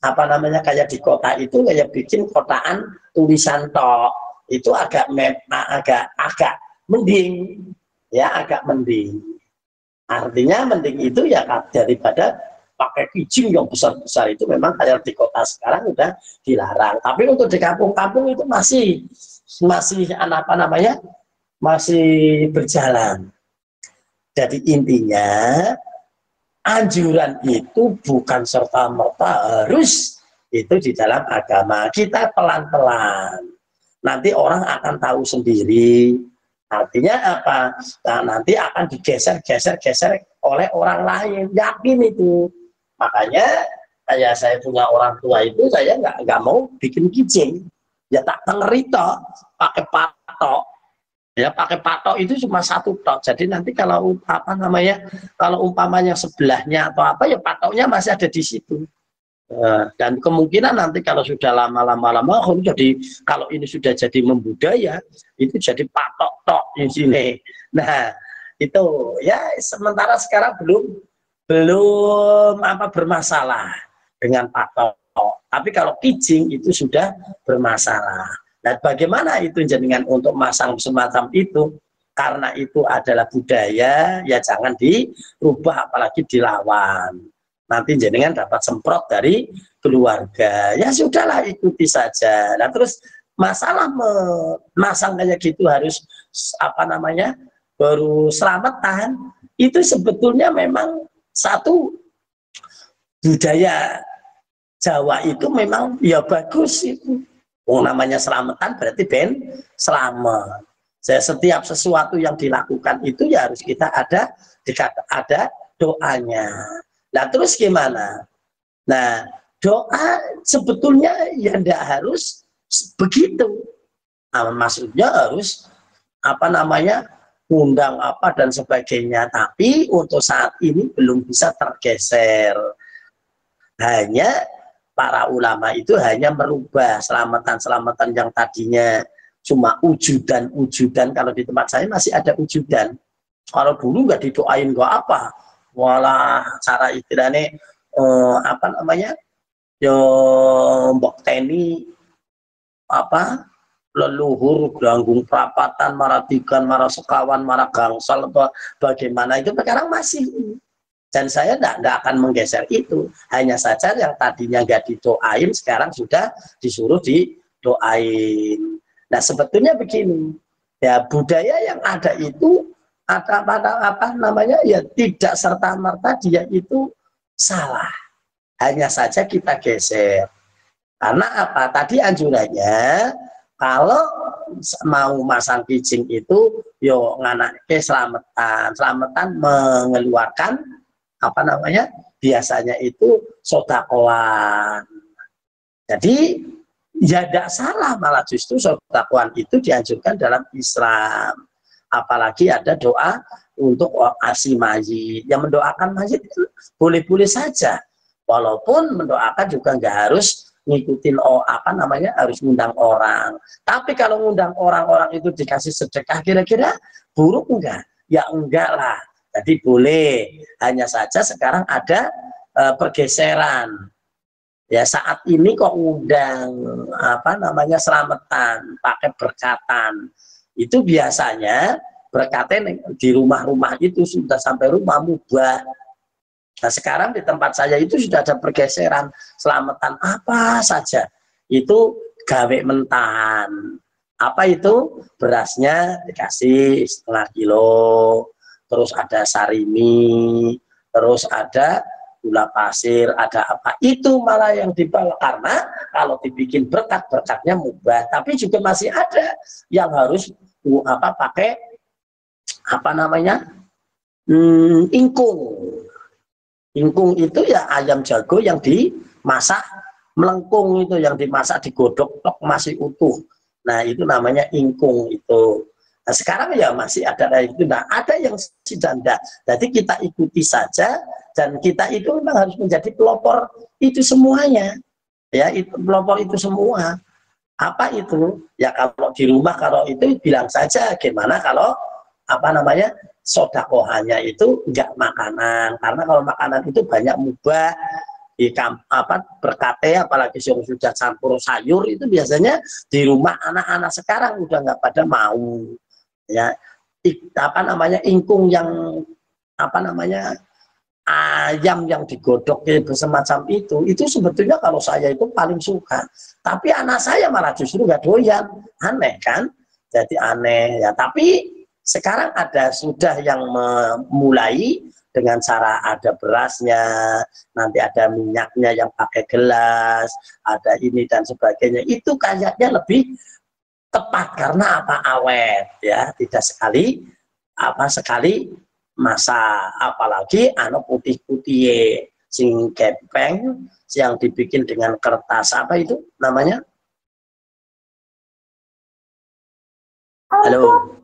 apa namanya kayak di kota itu kayak bikin kotaan tulisan tok itu agak mending ya, agak mending. Artinya mending itu ya daripada pakai kijing yang besar-besar itu. Memang kayak di kota sekarang udah dilarang, tapi untuk di kampung-kampung itu masih apa namanya masih berjalan. Jadi intinya anjuran itu bukan serta-merta harus itu di dalam agama. Kita pelan-pelan, nanti orang akan tahu sendiri. Artinya apa? Nah, nanti akan digeser oleh orang lain, yakin itu. Makanya kayak saya punya orang tua itu, saya nggak mau bikin kijing, ya tak tengeri tok, pakai patok. Ya pakai patok itu cuma satu tok. Jadi nanti kalau apa namanya, kalau umpamanya sebelahnya atau apa ya patoknya masih ada di situ. Dan kemungkinan nanti kalau sudah lama-lama jadi kalau ini sudah jadi membudaya itu jadi patok tok di sini. Nah itu ya sementara sekarang belum apa bermasalah dengan patok. Tapi kalau kijing itu sudah bermasalah. Nah, bagaimana itu jenengan untuk masang semacam itu? Karena itu adalah budaya, ya jangan dirubah apalagi dilawan. Nanti jenengan dapat semprot dari keluarga. Ya sudahlah, ikuti saja. Nah, terus masalah memasang kayak gitu harus apa namanya? Baru selamatan. Itu sebetulnya memang satu budaya Jawa itu memang ya bagus itu. Namanya selamatan berarti selamat. Setiap sesuatu yang dilakukan itu ya harus kita ada doanya. Nah terus gimana? Nah doa sebetulnya ya tidak harus begitu. Nah, maksudnya harus apa namanya undang apa dan sebagainya. Tapi untuk saat ini belum bisa tergeser. Hanya para ulama itu hanya merubah selamatan yang tadinya cuma ujudan. Kalau di tempat saya masih ada ujudan. Kalau dulu nggak didoain nggak apa, walah cara istilahnya apa namanya yo mbok teni apa leluhur ganggung perapatan maratikan marah sekawan marah gangsal atau bagaimana itu sekarang masih. Dan saya tidak akan menggeser itu. Hanya saja yang tadinya nggak didoain sekarang sudah disuruh didoain. Nah sebetulnya begini, ya budaya yang ada itu apa namanya ya tidak serta-merta dia itu salah. Hanya saja kita geser. Karena apa? Tadi anjurannya kalau mau masang kijing itu yo nganake selamatan mengeluarkan apa namanya biasanya itu sodakoan. Jadi ya tidak salah, malah justru sedekah itu dianjurkan dalam Islam. Apalagi ada doa untuk asi mayit. Yang mendoakan mayit itu boleh-boleh saja. Walaupun mendoakan juga nggak harus ngikutin harus ngundang orang. Tapi kalau ngundang orang-orang itu dikasih sedekah, kira-kira buruk enggak? Ya enggak lah. Jadi boleh. Hanya saja sekarang ada pergeseran. Ya saat ini kok ngundang selamatan pakai berkatan. Itu biasanya berkatnya di rumah-rumah itu sudah sampai rumah mubah. Nah sekarang di tempat saya itu sudah ada pergeseran, selamatan apa saja itu gawe mentahan. Apa itu? Berasnya dikasih 0,5 kilo, terus ada sarimi, terus ada gula pasir, ada apa, itu malah yang dibawa. Karena kalau dibikin berkat-berkatnya mubah, tapi juga masih ada yang harus pakai ingkung. Ingkung itu ya ayam jago yang dimasak melengkung, itu yang dimasak digodok masih utuh. Nah itu namanya ingkung itu. Nah sekarang ya masih ada kayak gitu. Nah ada yang tidak. Jadi kita ikuti saja, dan kita itu memang harus menjadi pelopor itu semuanya. Ya itu pelopor itu semua. Apa itu? Ya kalau di rumah kalau itu bilang saja, gimana kalau sodakohannya itu enggak makanan, karena kalau makanan itu banyak mubah berkate, apalagi yang sudah campur sayur itu biasanya di rumah anak-anak sekarang udah nggak pada mau. Ya ingkung yang ayam yang digodok semacam itu sebetulnya kalau saya itu paling suka, tapi anak saya malah justru nggak doyan. Aneh kan? Jadi aneh ya. Tapi sekarang sudah yang memulai dengan cara ada berasnya, nanti ada minyaknya yang pakai gelas, ada ini dan sebagainya. Itu kayaknya lebih tepat karena awet ya, tidak sekali masa, apalagi putih-putih sing kepeng yang dibikin dengan kertas apa itu namanya? Halo.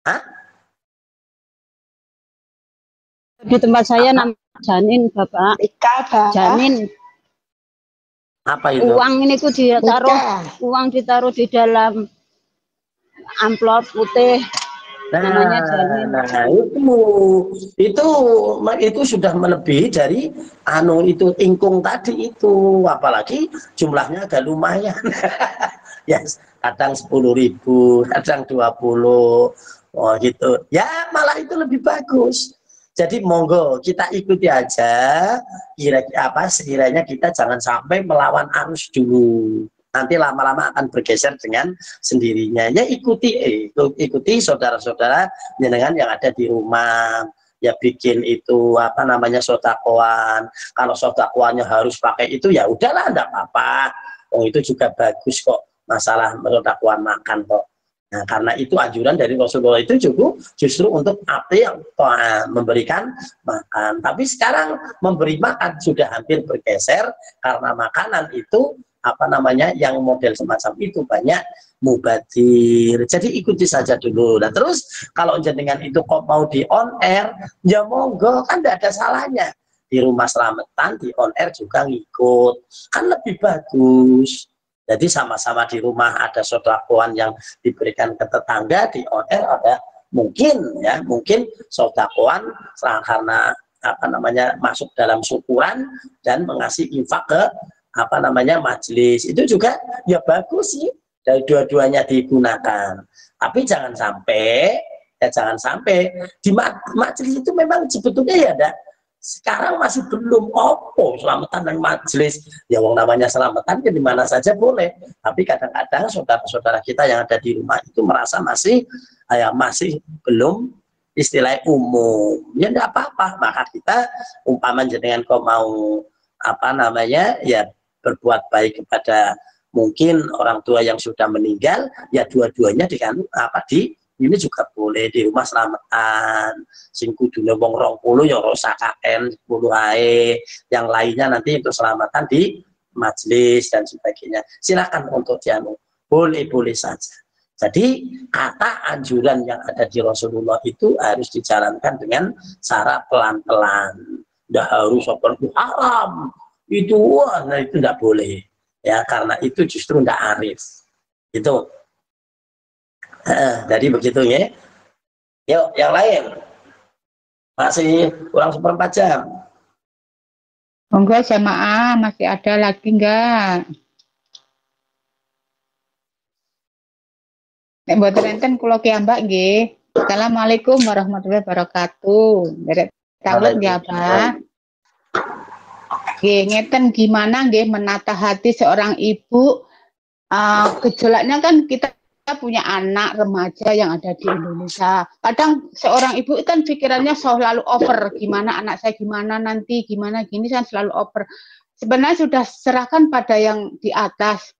Hah? Di tempat saya nama janin, Bapak. Janin. Apa itu? Uang ini tuh ditaruh di dalam amplop putih. Namanya janin. Nah, itu sudah melebihi dari itu ingkung tadi itu, apalagi jumlahnya agak lumayan. Ya, kadang 10.000, kadang 20. Oh gitu. Ya malah itu lebih bagus. Jadi monggo kita ikuti aja. Sekiranya kita jangan sampai melawan arus dulu. Nanti lama-lama akan bergeser dengan sendirinya. Ya ikuti saudara-saudara jenengan yang ada di rumah. Ya bikin itu sodakoan. Kalau sodakoannya harus pakai itu ya udahlah, enggak apa-apa. Oh itu juga bagus kok. Masalah sodakoan makan kok. Nah, karena itu anjuran dari Rasulullah itu justru untuk yang memberikan makan. Tapi sekarang memberi makan sudah hampir bergeser karena makanan itu yang model semacam itu banyak mubadir. Jadi ikuti saja dulu. Nah terus kalau jenengan itu kok mau di on air, ya monggo, kan tidak ada salahnya. Di rumah selamatan di on air juga ngikut, kan lebih bagus. Jadi sama-sama di rumah ada sodakoan yang diberikan ke tetangga, di on air ada mungkin sodakoan karena masuk dalam syukuran dan mengasih infak ke majelis. Itu juga ya bagus sih, dari dua-duanya digunakan. Tapi jangan sampai di majelis itu memang sebetulnya ya sekarang masih belum selamatan dan majelis. Ya wong namanya selamatan ya di mana saja boleh. Tapi kadang-kadang saudara-saudara kita yang ada di rumah itu merasa masih belum istilah umum. Ya enggak apa-apa. Maka kita umpama jenengan kok mau ya berbuat baik kepada mungkin orang tua yang sudah meninggal, ya dua-duanya ini juga boleh di rumah selamatan. Sing kudune wong 20 ya ora usah KN 10 ae. Yang lainnya nanti untuk selamatan di majelis dan sebagainya. Silakan untuk dianu, boleh-boleh saja. Jadi kata anjuran yang ada di Rasulullah itu harus dijalankan dengan cara pelan-pelan. Tidak harus seperti haram. Itu nah itu tidak boleh. Ya, karena itu justru tidak arif. Itu. Jadi begitu ya. Yuk, yang lain. Masih kurang 1/4 jam. Monggo jamaah, masih ada lagi enggak? Nek mboten enten kula kiambak nggih. Assalamualaikum warahmatullahi wabarakatuh. Derek tawlet nggih apa? Nggih, ngeten gimana nggih menata hati seorang ibu. Gejolaknya kan kita punya anak remaja yang ada di Indonesia. Kadang seorang ibu kan pikirannya selalu over, gimana anak saya, gimana nanti, gimana gini, kan selalu over. Sebenarnya sudah serahkan pada yang di atas.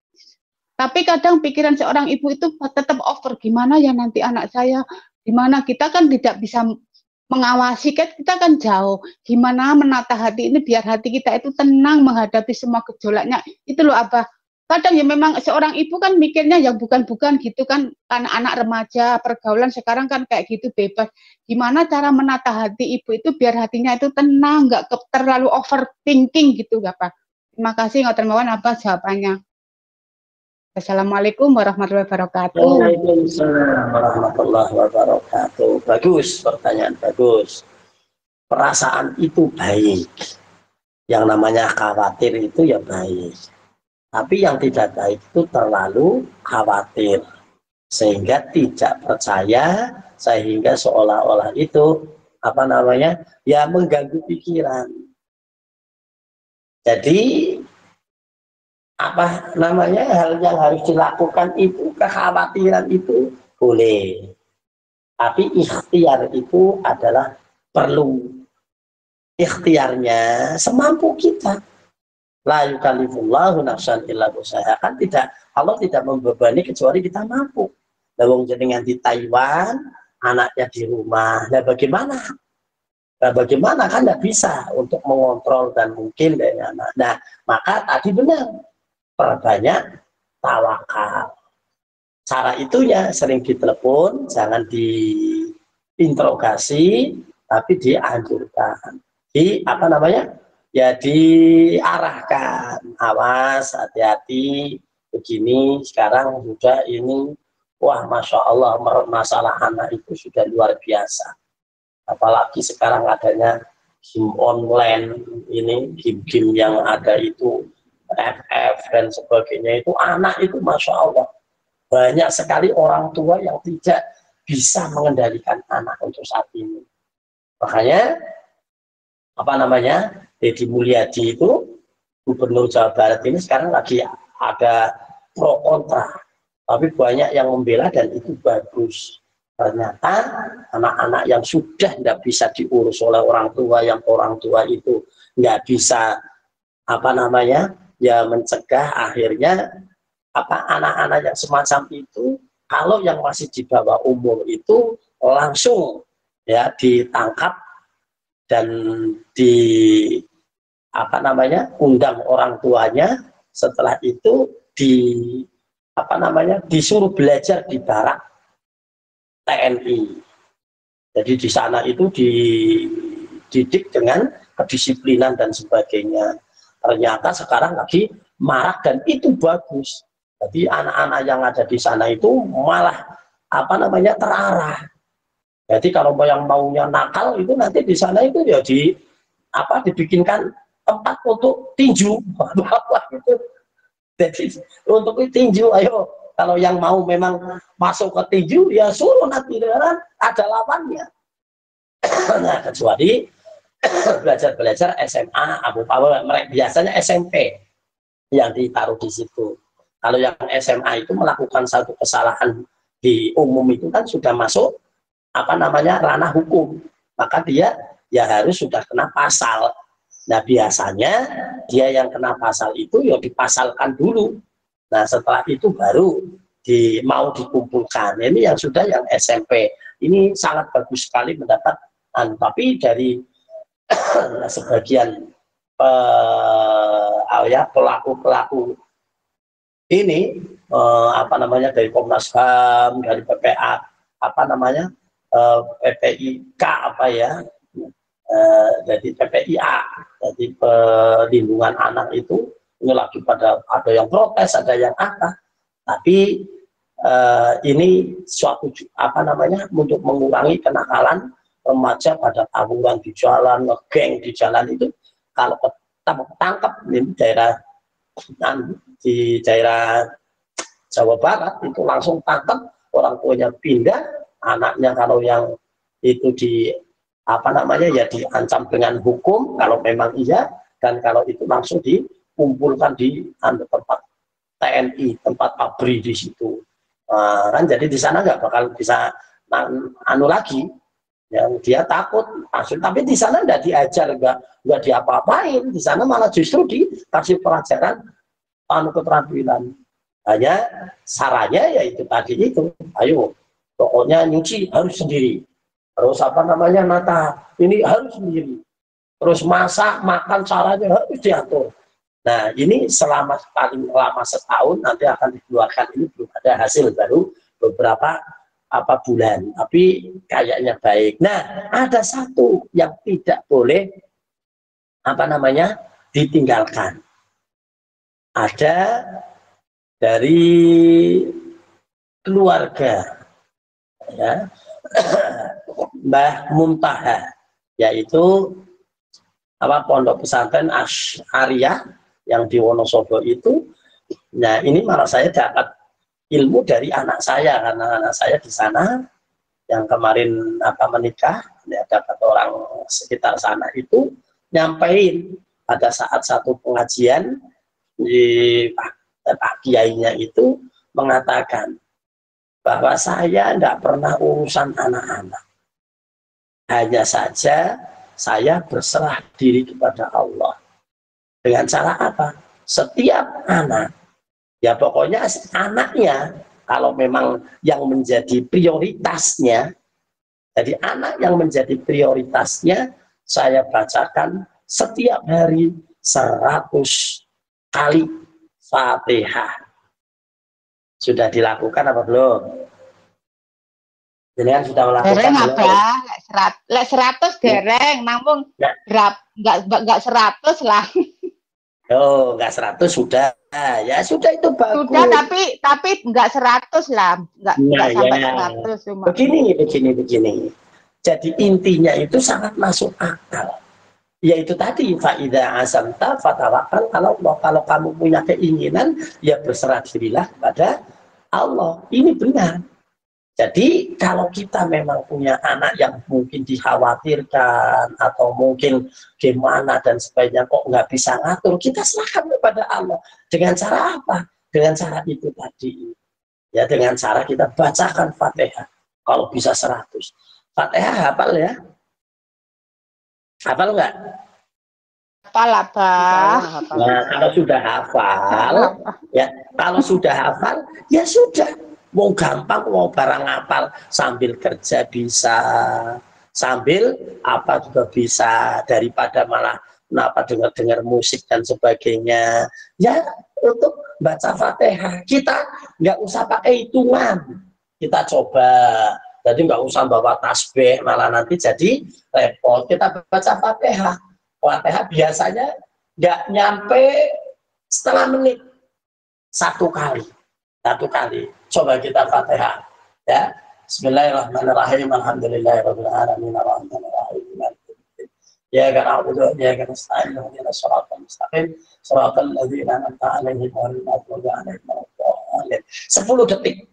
Tapi kadang pikiran seorang ibu itu tetap over, gimana ya nanti anak saya, gimana, kita kan tidak bisa mengawasi, kita kan jauh. Gimana menata hati ini biar hati kita itu tenang menghadapi semua gejolaknya. Itu loh Abah. Kadang ya memang seorang ibu kan mikirnya yang bukan-bukan gitu kan, anak-anak remaja, pergaulan sekarang kan kayak gitu bebas. Gimana cara menata hati ibu itu biar hatinya itu tenang, nggak terlalu overthinking gitu Pak. Terima kasih, ngoten mawon apa jawabannya. Assalamualaikum warahmatullahi wabarakatuh. Waalaikumsalam warahmatullahi wabarakatuh. Bagus, pertanyaan bagus. Perasaan itu baik. Yang namanya khawatir itu ya baik. Tapi yang tidak baik itu terlalu khawatir. Sehingga tidak percaya, sehingga seolah-olah itu apa namanya? Ya mengganggu pikiran. Jadi apa namanya, hal yang harus dilakukan itu, kekhawatiran itu boleh, tapi ikhtiar itu adalah perlu. Ikhtiarnya semampu kita. La yukallifullahu nafsan illa wus'aha, kan tidak, Allah tidak membebani kecuali kita mampu. Lawang jenengan di Taiwan, anaknya di rumah, nah bagaimana? Nah, bagaimana kan tidak bisa untuk mengontrol dan mungkin dari anak. Nah maka tadi benar, perbanyak tawakal. Cara itunya sering ditelepon, jangan diinterogasi, tapi dianjurkan. Apa namanya? Ya diarahkan. Awas, hati-hati. Begini sekarang sudah ini, wah masya Allah, masalah anak itu sudah luar biasa. Apalagi sekarang adanya game online ini, game-game yang ada itu. FF dan sebagainya itu, anak itu masya Allah banyak sekali orang tua yang tidak bisa mengendalikan anak untuk saat ini. Makanya apa namanya, Deddy Mulyadi itu Gubernur Jawa Barat ini sekarang lagi ada pro kontra, tapi banyak yang membela dan itu bagus. Ternyata anak-anak yang sudah tidak bisa diurus oleh orang tua, yang orang tua itu nggak bisa apa namanya, ya mencegah, akhirnya apa anak-anak yang semacam itu, kalau yang masih di bawah umur itu langsung ya ditangkap dan di apa namanya, undang orang tuanya, setelah itu di apa namanya, disuruh belajar di barak TNI. Jadi di sana itu dididik dengan kedisiplinan dan sebagainya. Ternyata sekarang lagi marak dan itu bagus. Jadi anak-anak yang ada di sana itu malah apa namanya, terarah. Jadi kalau yang maunya nakal itu nanti di sana itu ya dibikinkan tempat untuk tinju. Gitu. Jadi untuk tinju, ayo kalau yang mau memang masuk ke tinju ya suruh, nanti ada lawannya. Nah kecuali belajar SMA, mereka biasanya SMP yang ditaruh di situ. Kalau yang SMA itu melakukan satu kesalahan di umum itu kan sudah masuk apa namanya, ranah hukum, maka dia ya harus sudah kena pasal. Nah biasanya dia yang kena pasal itu ya dipasalkan dulu. Nah setelah itu baru mau dikumpulkan. Ini yang sudah yang SMP ini sangat bagus sekali mendapat, tapi dari sebagian ya pelaku-pelaku ini apa namanya dari Komnas HAM, dari PPA apa namanya PPIK apa ya, jadi PPIA, jadi perlindungan anak itu ini lagi pada ada yang protes, ada yang apa, tapi ini suatu apa namanya untuk mengurangi kenakalan remaja pada tawuran di jalan, ngegeng di jalan itu. Kalau ketangkep di daerah Jawa Barat itu langsung tangkap, orang tuanya pindah, anaknya kalau yang itu di apa namanya ya diancam dengan hukum kalau memang iya, dan kalau itu langsung dikumpulkan di tempat TNI, tempat ABRI di situ. Kan jadi di sana nggak bakal bisa anu lagi, yang dia takut langsung. Tapi di sana nggak diajar, nggak diapa-apain, di sana malah justru dikasih pelajaran keterampilan. Hanya sarannya yaitu tadi itu, ayo pokoknya nyuci harus sendiri, terus apa namanya nata ini harus sendiri, terus masak makan caranya harus diatur. Nah ini selama paling lama setahun, nanti akan dikeluarkan, ini belum ada hasil, baru beberapa bulan, tapi kayaknya baik. Nah ada satu yang tidak boleh apa namanya ditinggalkan, ada dari keluarga ya Mbah Muntaha, yaitu apa pondok pesantren Asy'ariyah yang di Wonosobo itu. Nah ini malah saya dapat ilmu dari anak saya, karena anak saya di sana yang kemarin apa menikah, ya, dapat orang sekitar sana itu nyampein pada saat satu pengajian di Pak Kiainya itu mengatakan bahwa saya tidak pernah urusan anak-anak, hanya saja saya berserah diri kepada Allah. Dengan cara apa? Setiap anak, ya pokoknya anaknya, kalau memang yang menjadi prioritasnya, jadi anak yang menjadi prioritasnya, saya bacakan setiap hari 100 kali Fatihah. Sudah dilakukan apa belum? Jadi kan sudah melakukan. Dereng apa? Lek 100 dereng, namun nggak 100 lah. Oh, nggak 100 sudah. Ya sudah, itu bagus. Sudah, tapi nggak 100 lah, nggak sampai 100 cuma. Begini. Jadi intinya itu sangat masuk akal. Yaitu tadi faida azamta fatawakkal ala Allah. Kalau kamu punya keinginan, ya berserah dirilah kepada Allah. Ini benar. Jadi kalau kita memang punya anak yang mungkin dikhawatirkan atau mungkin gimana dan sebagainya kok nggak bisa ngatur, kita serahkan kepada Allah. Dengan cara apa? Dengan cara itu tadi. Ya dengan cara kita bacakan Fatihah. Kalau bisa 100. Fatihah hafal ya? Hafal nggak? Hafal apa? Nah, kalau sudah hafal, ya sudah. Mau gampang, mau barang hafal, sambil kerja bisa, sambil apa juga bisa, daripada malah dengar musik dan sebagainya. Ya untuk baca Fatihah kita nggak usah pakai hitungan, kita coba. Jadi nggak usah bawa tasbih, malah nanti jadi repot. Kita baca Fatihah. Fatihah biasanya nggak nyampe setengah menit, satu kali. Coba kita Fatihah ya. Bismillahirrahmanirrahim. Alhamdulillahirabbil alamin arrahmanirrahim. Ya kana na'budu wa iyyaka nasta'in. Ihdinas siratal mustaqim. Siratal ladzina an'amta 'alaihim ghairil maghdubi 'alaihim waladdallin. 10 detik.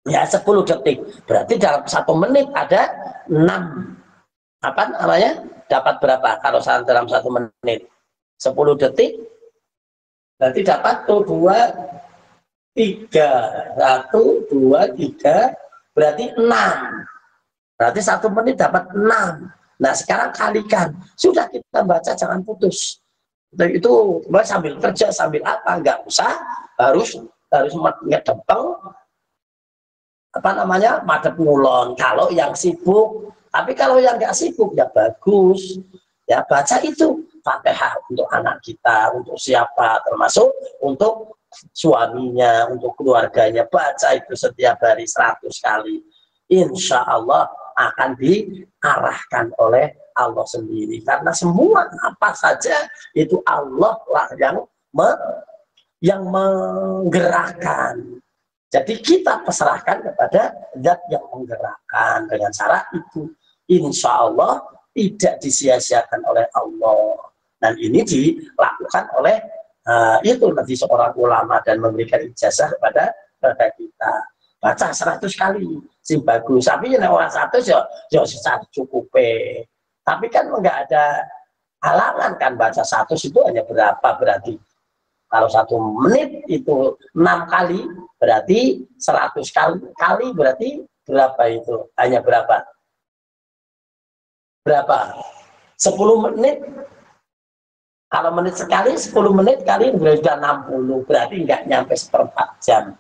Ya 10 detik. Berarti dalam 1 menit ada 6 apa namanya? Dapat berapa kalau dalam 1 menit? 10 detik berarti dapat 2 3, 1, 2, 3, berarti 6. Berarti 1 menit dapat 6. Nah sekarang kalikan, sudah kita baca jangan putus. Itu sambil kerja, sambil apa, nggak usah harus ngedempeng apa namanya madep ngulon. Kalau yang sibuk, tapi kalau yang nggak sibuk ya bagus. Ya baca itu. Fatihah untuk anak kita, untuk siapa, termasuk untuk suaminya, untuk keluarganya, baca itu setiap hari 100 kali. Insya Allah akan diarahkan oleh Allah sendiri, karena semua apa saja itu Allah lah yang menggerakkan. Jadi kita pasrahkan kepada zat yang menggerakkan. Dengan cara itu insya Allah tidak disia-siakan oleh Allah. Dan ini dilakukan oleh itu nanti seorang ulama dan memberikan ijazah kepada kita. Baca 100 kali sing bagus. Tapi yang orang 100 ya cukup. Tapi kan enggak ada halangan kan, baca 100 itu hanya berapa berarti? Kalau 1 menit itu 6 kali, berarti 100 kali berarti berapa itu? Hanya berapa? Berapa? 10 menit. Kalau menit sekali, 10 menit kali berarti 60. Berarti enggak nyampe 1/4 jam.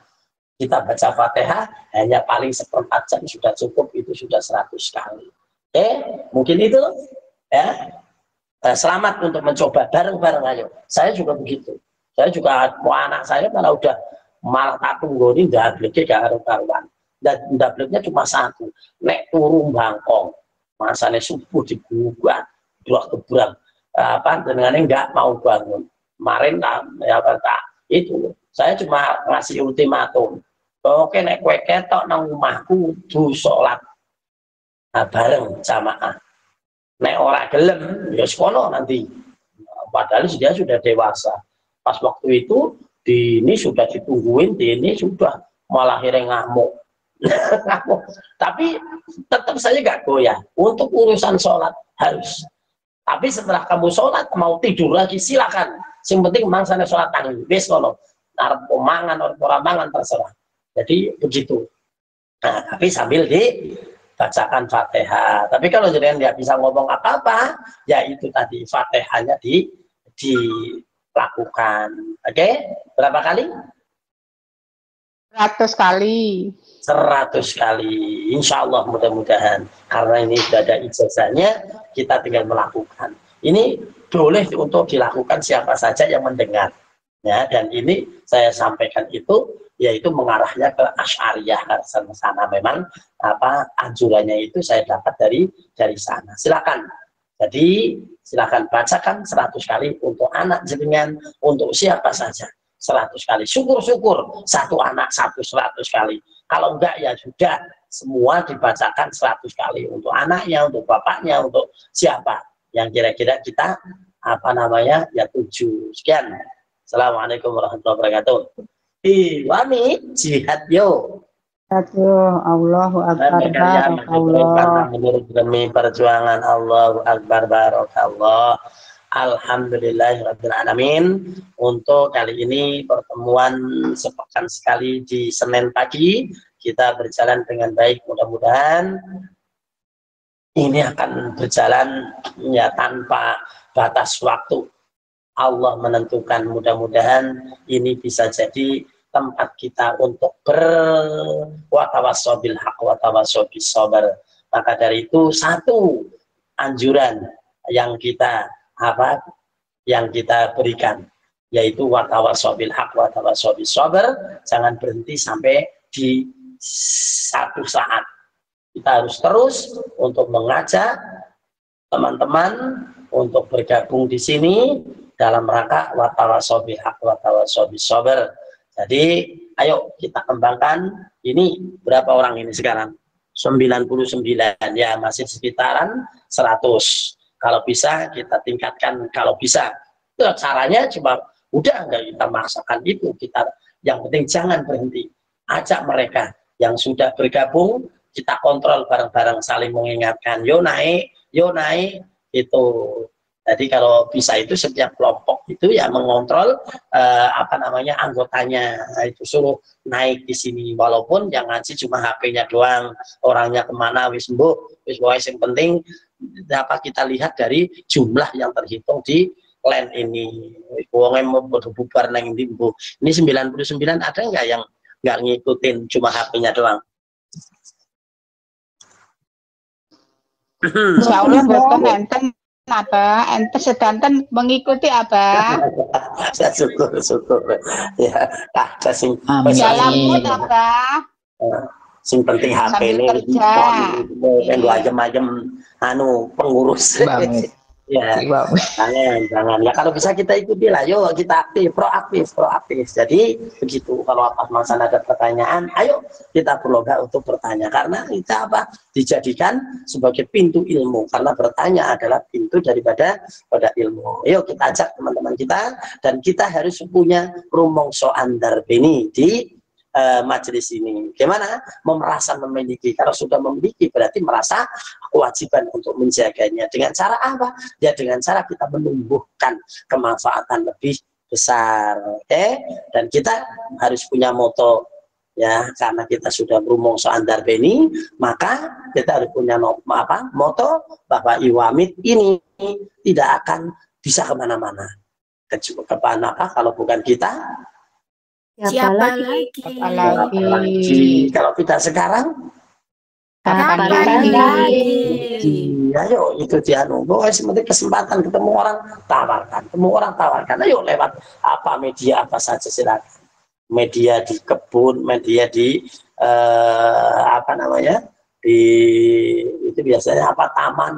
Kita baca Fatihah hanya paling 1/4 jam sudah cukup, itu sudah 100 kali. Mungkin itu ya. Selamat untuk mencoba bareng-bareng, ayo. Saya juga begitu. Saya juga mau anak saya malah tak tunggu ini dableknya gak karu-karuan. Dan dableknya cuma 1. Nek turun bangkong, masanya subuh digugah, 2 kebrang. Dengan enggak mau bangun. Kemarin itu saya cuma ngasih ultimatum. Oke, nek kowe ketok nang omahku kudu salat bareng jamaah. Nek ora gelem ya sekono nanti. Padahal dia sudah dewasa. Pas waktu itu ini sudah ditungguin, ini sudah malah akhirnya ngamuk. Tapi tetap saja gak goyah. Untuk urusan sholat harus. Tapi setelah kamu sholat mau tidur lagi silakan. Yang penting mangsane sholat tangi. Wis kono. Arep mangan ora mangan terserah. Jadi begitu. Nah, tapi sambil dibacakan Fatihah. Tapi kalau jenengan nggak bisa ngomong apa-apa, ya itu tadi Fatihahnya dilakukan. Oke? Berapa kali? 100 kali. 100 kali. Insya Allah mudah-mudahan. Karena ini sudah ada ijazahnya, kita tinggal melakukan. Ini boleh untuk dilakukan siapa saja yang mendengar. Ya, dan ini saya sampaikan itu yaitu mengarahnya ke Asy'ariyah sana. Memang anjurannya itu saya dapat dari sana. Silakan. Jadi silakan bacakan 100 kali untuk anak jenengan, untuk siapa saja 100 kali. Syukur-syukur satu anak 100 kali. Kalau enggak ya sudah semua dibacakan 100 kali untuk anaknya, untuk bapaknya, untuk siapa yang kira-kira kita ya tuju. Sekian. Assalamualaikum warahmatullahi wabarakatuh. Wani jihad yo. Aduh, Allahu Akbar, barakallah. Demi perjuangan Allahu Akbar, barakallah. Alhamdulillahirabbil alamin. Untuk kali ini pertemuan sepekan sekali di Senin pagi kita berjalan dengan baik. Mudah-mudahan ini akan berjalan ya tanpa batas waktu. Allah menentukan, mudah-mudahan ini bisa jadi tempat kita untuk berwatawassaw bil haq watawassaw bis sabr. Maka dari itu satu anjuran yang kita berikan yaitu watawassaw bil haq watawassaw bis sabr. Jangan berhenti sampai di satu saat. Kita harus terus untuk mengajak teman-teman untuk bergabung di sini dalam rangka watawassaw bil haq watawassaw bis sabr. Jadi ayo kita kembangkan. Ini berapa orang ini sekarang? 99 ya, masih sekitaran 100. Kalau bisa kita tingkatkan, kalau bisa. Itu caranya cuma udah enggak kita maksakan itu. Yang penting jangan berhenti. Ajak mereka yang sudah bergabung, kita kontrol bareng-bareng, saling mengingatkan. Yo naik itu. Jadi kalau bisa itu setiap kelompok itu ya mengontrol anggotanya, itu suruh naik di sini, walaupun yang ngaji cuma HP-nya doang, orangnya kemana wis yang penting dapat kita lihat dari jumlah yang terhitung di land ini. Wongnya mau bubar nang ini 99 ada nggak yang nggak ngikutin cuma HP-nya doang? Insya Allah boten enten Abah, ente sedanten mengikuti Abah. Saya syukur ya. Ada sing Dalam mood Abah. sing penting HP Sambil ini kerja. nggo ajem-ajem anu pengurus. Ya, jangan. Ya kalau bisa kita ikuti lah, yuk kita proaktif. Jadi begitu, kalau pas masa ada pertanyaan, ayo kita berlomba untuk bertanya, karena kita dijadikan sebagai pintu ilmu, karena bertanya adalah pintu pada ilmu. Yuk kita ajak teman-teman kita, dan kita harus punya rumongso andarbeni di majelis ini. Gimana? Merasa memiliki. Kalau sudah memiliki berarti merasa kewajiban untuk menjaganya. Dengan cara apa? Ya dengan cara kita menumbuhkan kemanfaatan lebih besar. Dan kita harus punya moto, ya, karena kita sudah berumongso andarbeni, maka kita harus punya moto bahwa Iwamid ini tidak akan bisa kemana-mana. Kemana kalau bukan kita? Siapa lagi? Kalau tidak sekarang, Kapan lagi? Ayo itu dianu. Seperti kesempatan ketemu orang tawarkan. Ayo lewat media apa saja silakan. Media di kebun, media di di itu biasanya taman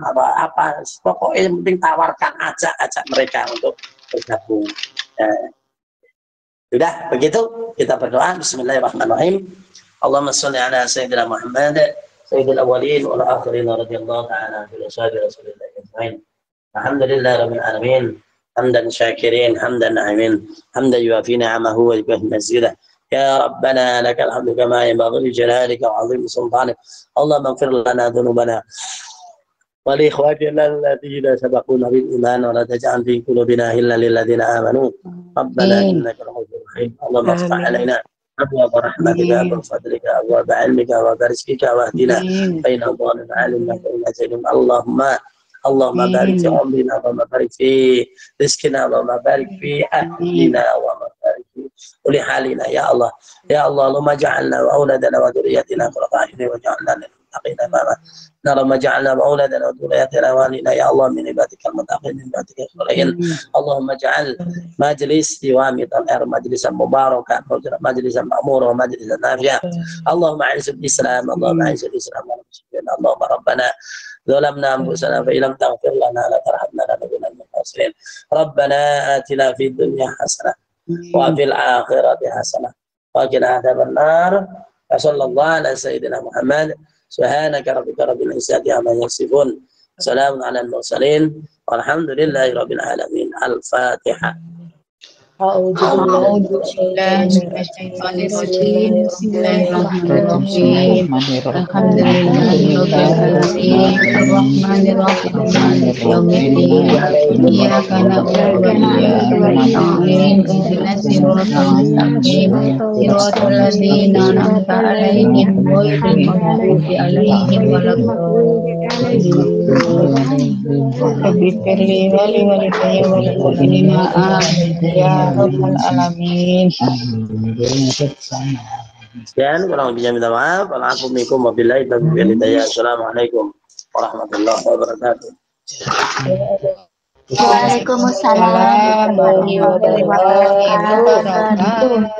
pokoknya yang penting tawarkan, ajak mereka untuk bergabung. Sudah begitu, kita berdoa. Bismillahirrahmanirrahim. Allahumma sholli ala sayyidina Muhammad sayyidil awwalin wal akhirin radhiyallahu ta'ala anhu wa rasulillah ajmain. Alhamdulillahirabbil alamin. Hamdan syakirin, hamdan na'imin, hamdan yuafi ni'amahu wa yukafi mazidah. Ya Rabbana lakal hamdu kama yanbaghi li jalalika wa 'azimi sultanik. Allahumma ighfir lana dhunubana ولإخواتنا الذين سبقونا بالإيمان ولا تجعل في قلوبنا غلا للذين آمنوا ربنا إنك رؤوف رحيم اللهم افتح علينا أبواب رحمتك أبواب فضلك أبواب علمك أبواب رزقك واهدنا بين أضوان علمك وإلى جنب اللهم بارك في عمرنا اللهم بارك في رزقنا اللهم بارك في أهلنا اللهم بارك في كل حالنا يا الله اللهم اجعلنا وأولادنا وذريتنا قرة أعين واجعلنا للمتقين إماما اللهم اجعلنا وأولادنا وذريتنا والدنا يا الله من عبادك المتقين من عبادك الصالحين اللهم اجعل مجلس إوامد الأرض مجلسا مباركا مجلسا مأمورا ومجلسا نافعا اللهم أعز الإسلام اللهم ربنا ظلمنا أنفسنا فإن لم تغفر لنا وترحمنا لنكونن من الخاسرين ربنا آتنا في الدنيا حسنة وفي الآخرة حسنة وقنا عذاب النار وصلى الله على سيدنا محمد سبحانك ربك رب العزة عما يصفون سلام على المرسلين والحمد لله رب العالمين الفاتحة. أعوذ بالله من الشيطان الرجيم بسم الله الرحمن الرحيم الحمد لله رب العالمين الرحمن الرحيم مالك يوم الدين إياك نعبد وإياك نستعين اهدنا الصراط المستقيم صراط الذين أنعمت عليهم غير المغضوب عليهم ولا الضالين رب اغفر لي ولوالدي وللمؤمنين آمين يا Rabbal alamin. Sekian, kurang lebihnya minta maaf. Assalamualaikum warahmatullahi wabarakatuh. Assalamualaikum warahmatullahi wabarakatuh. Waalaikumsalam warahmatullahi wabarakatuh.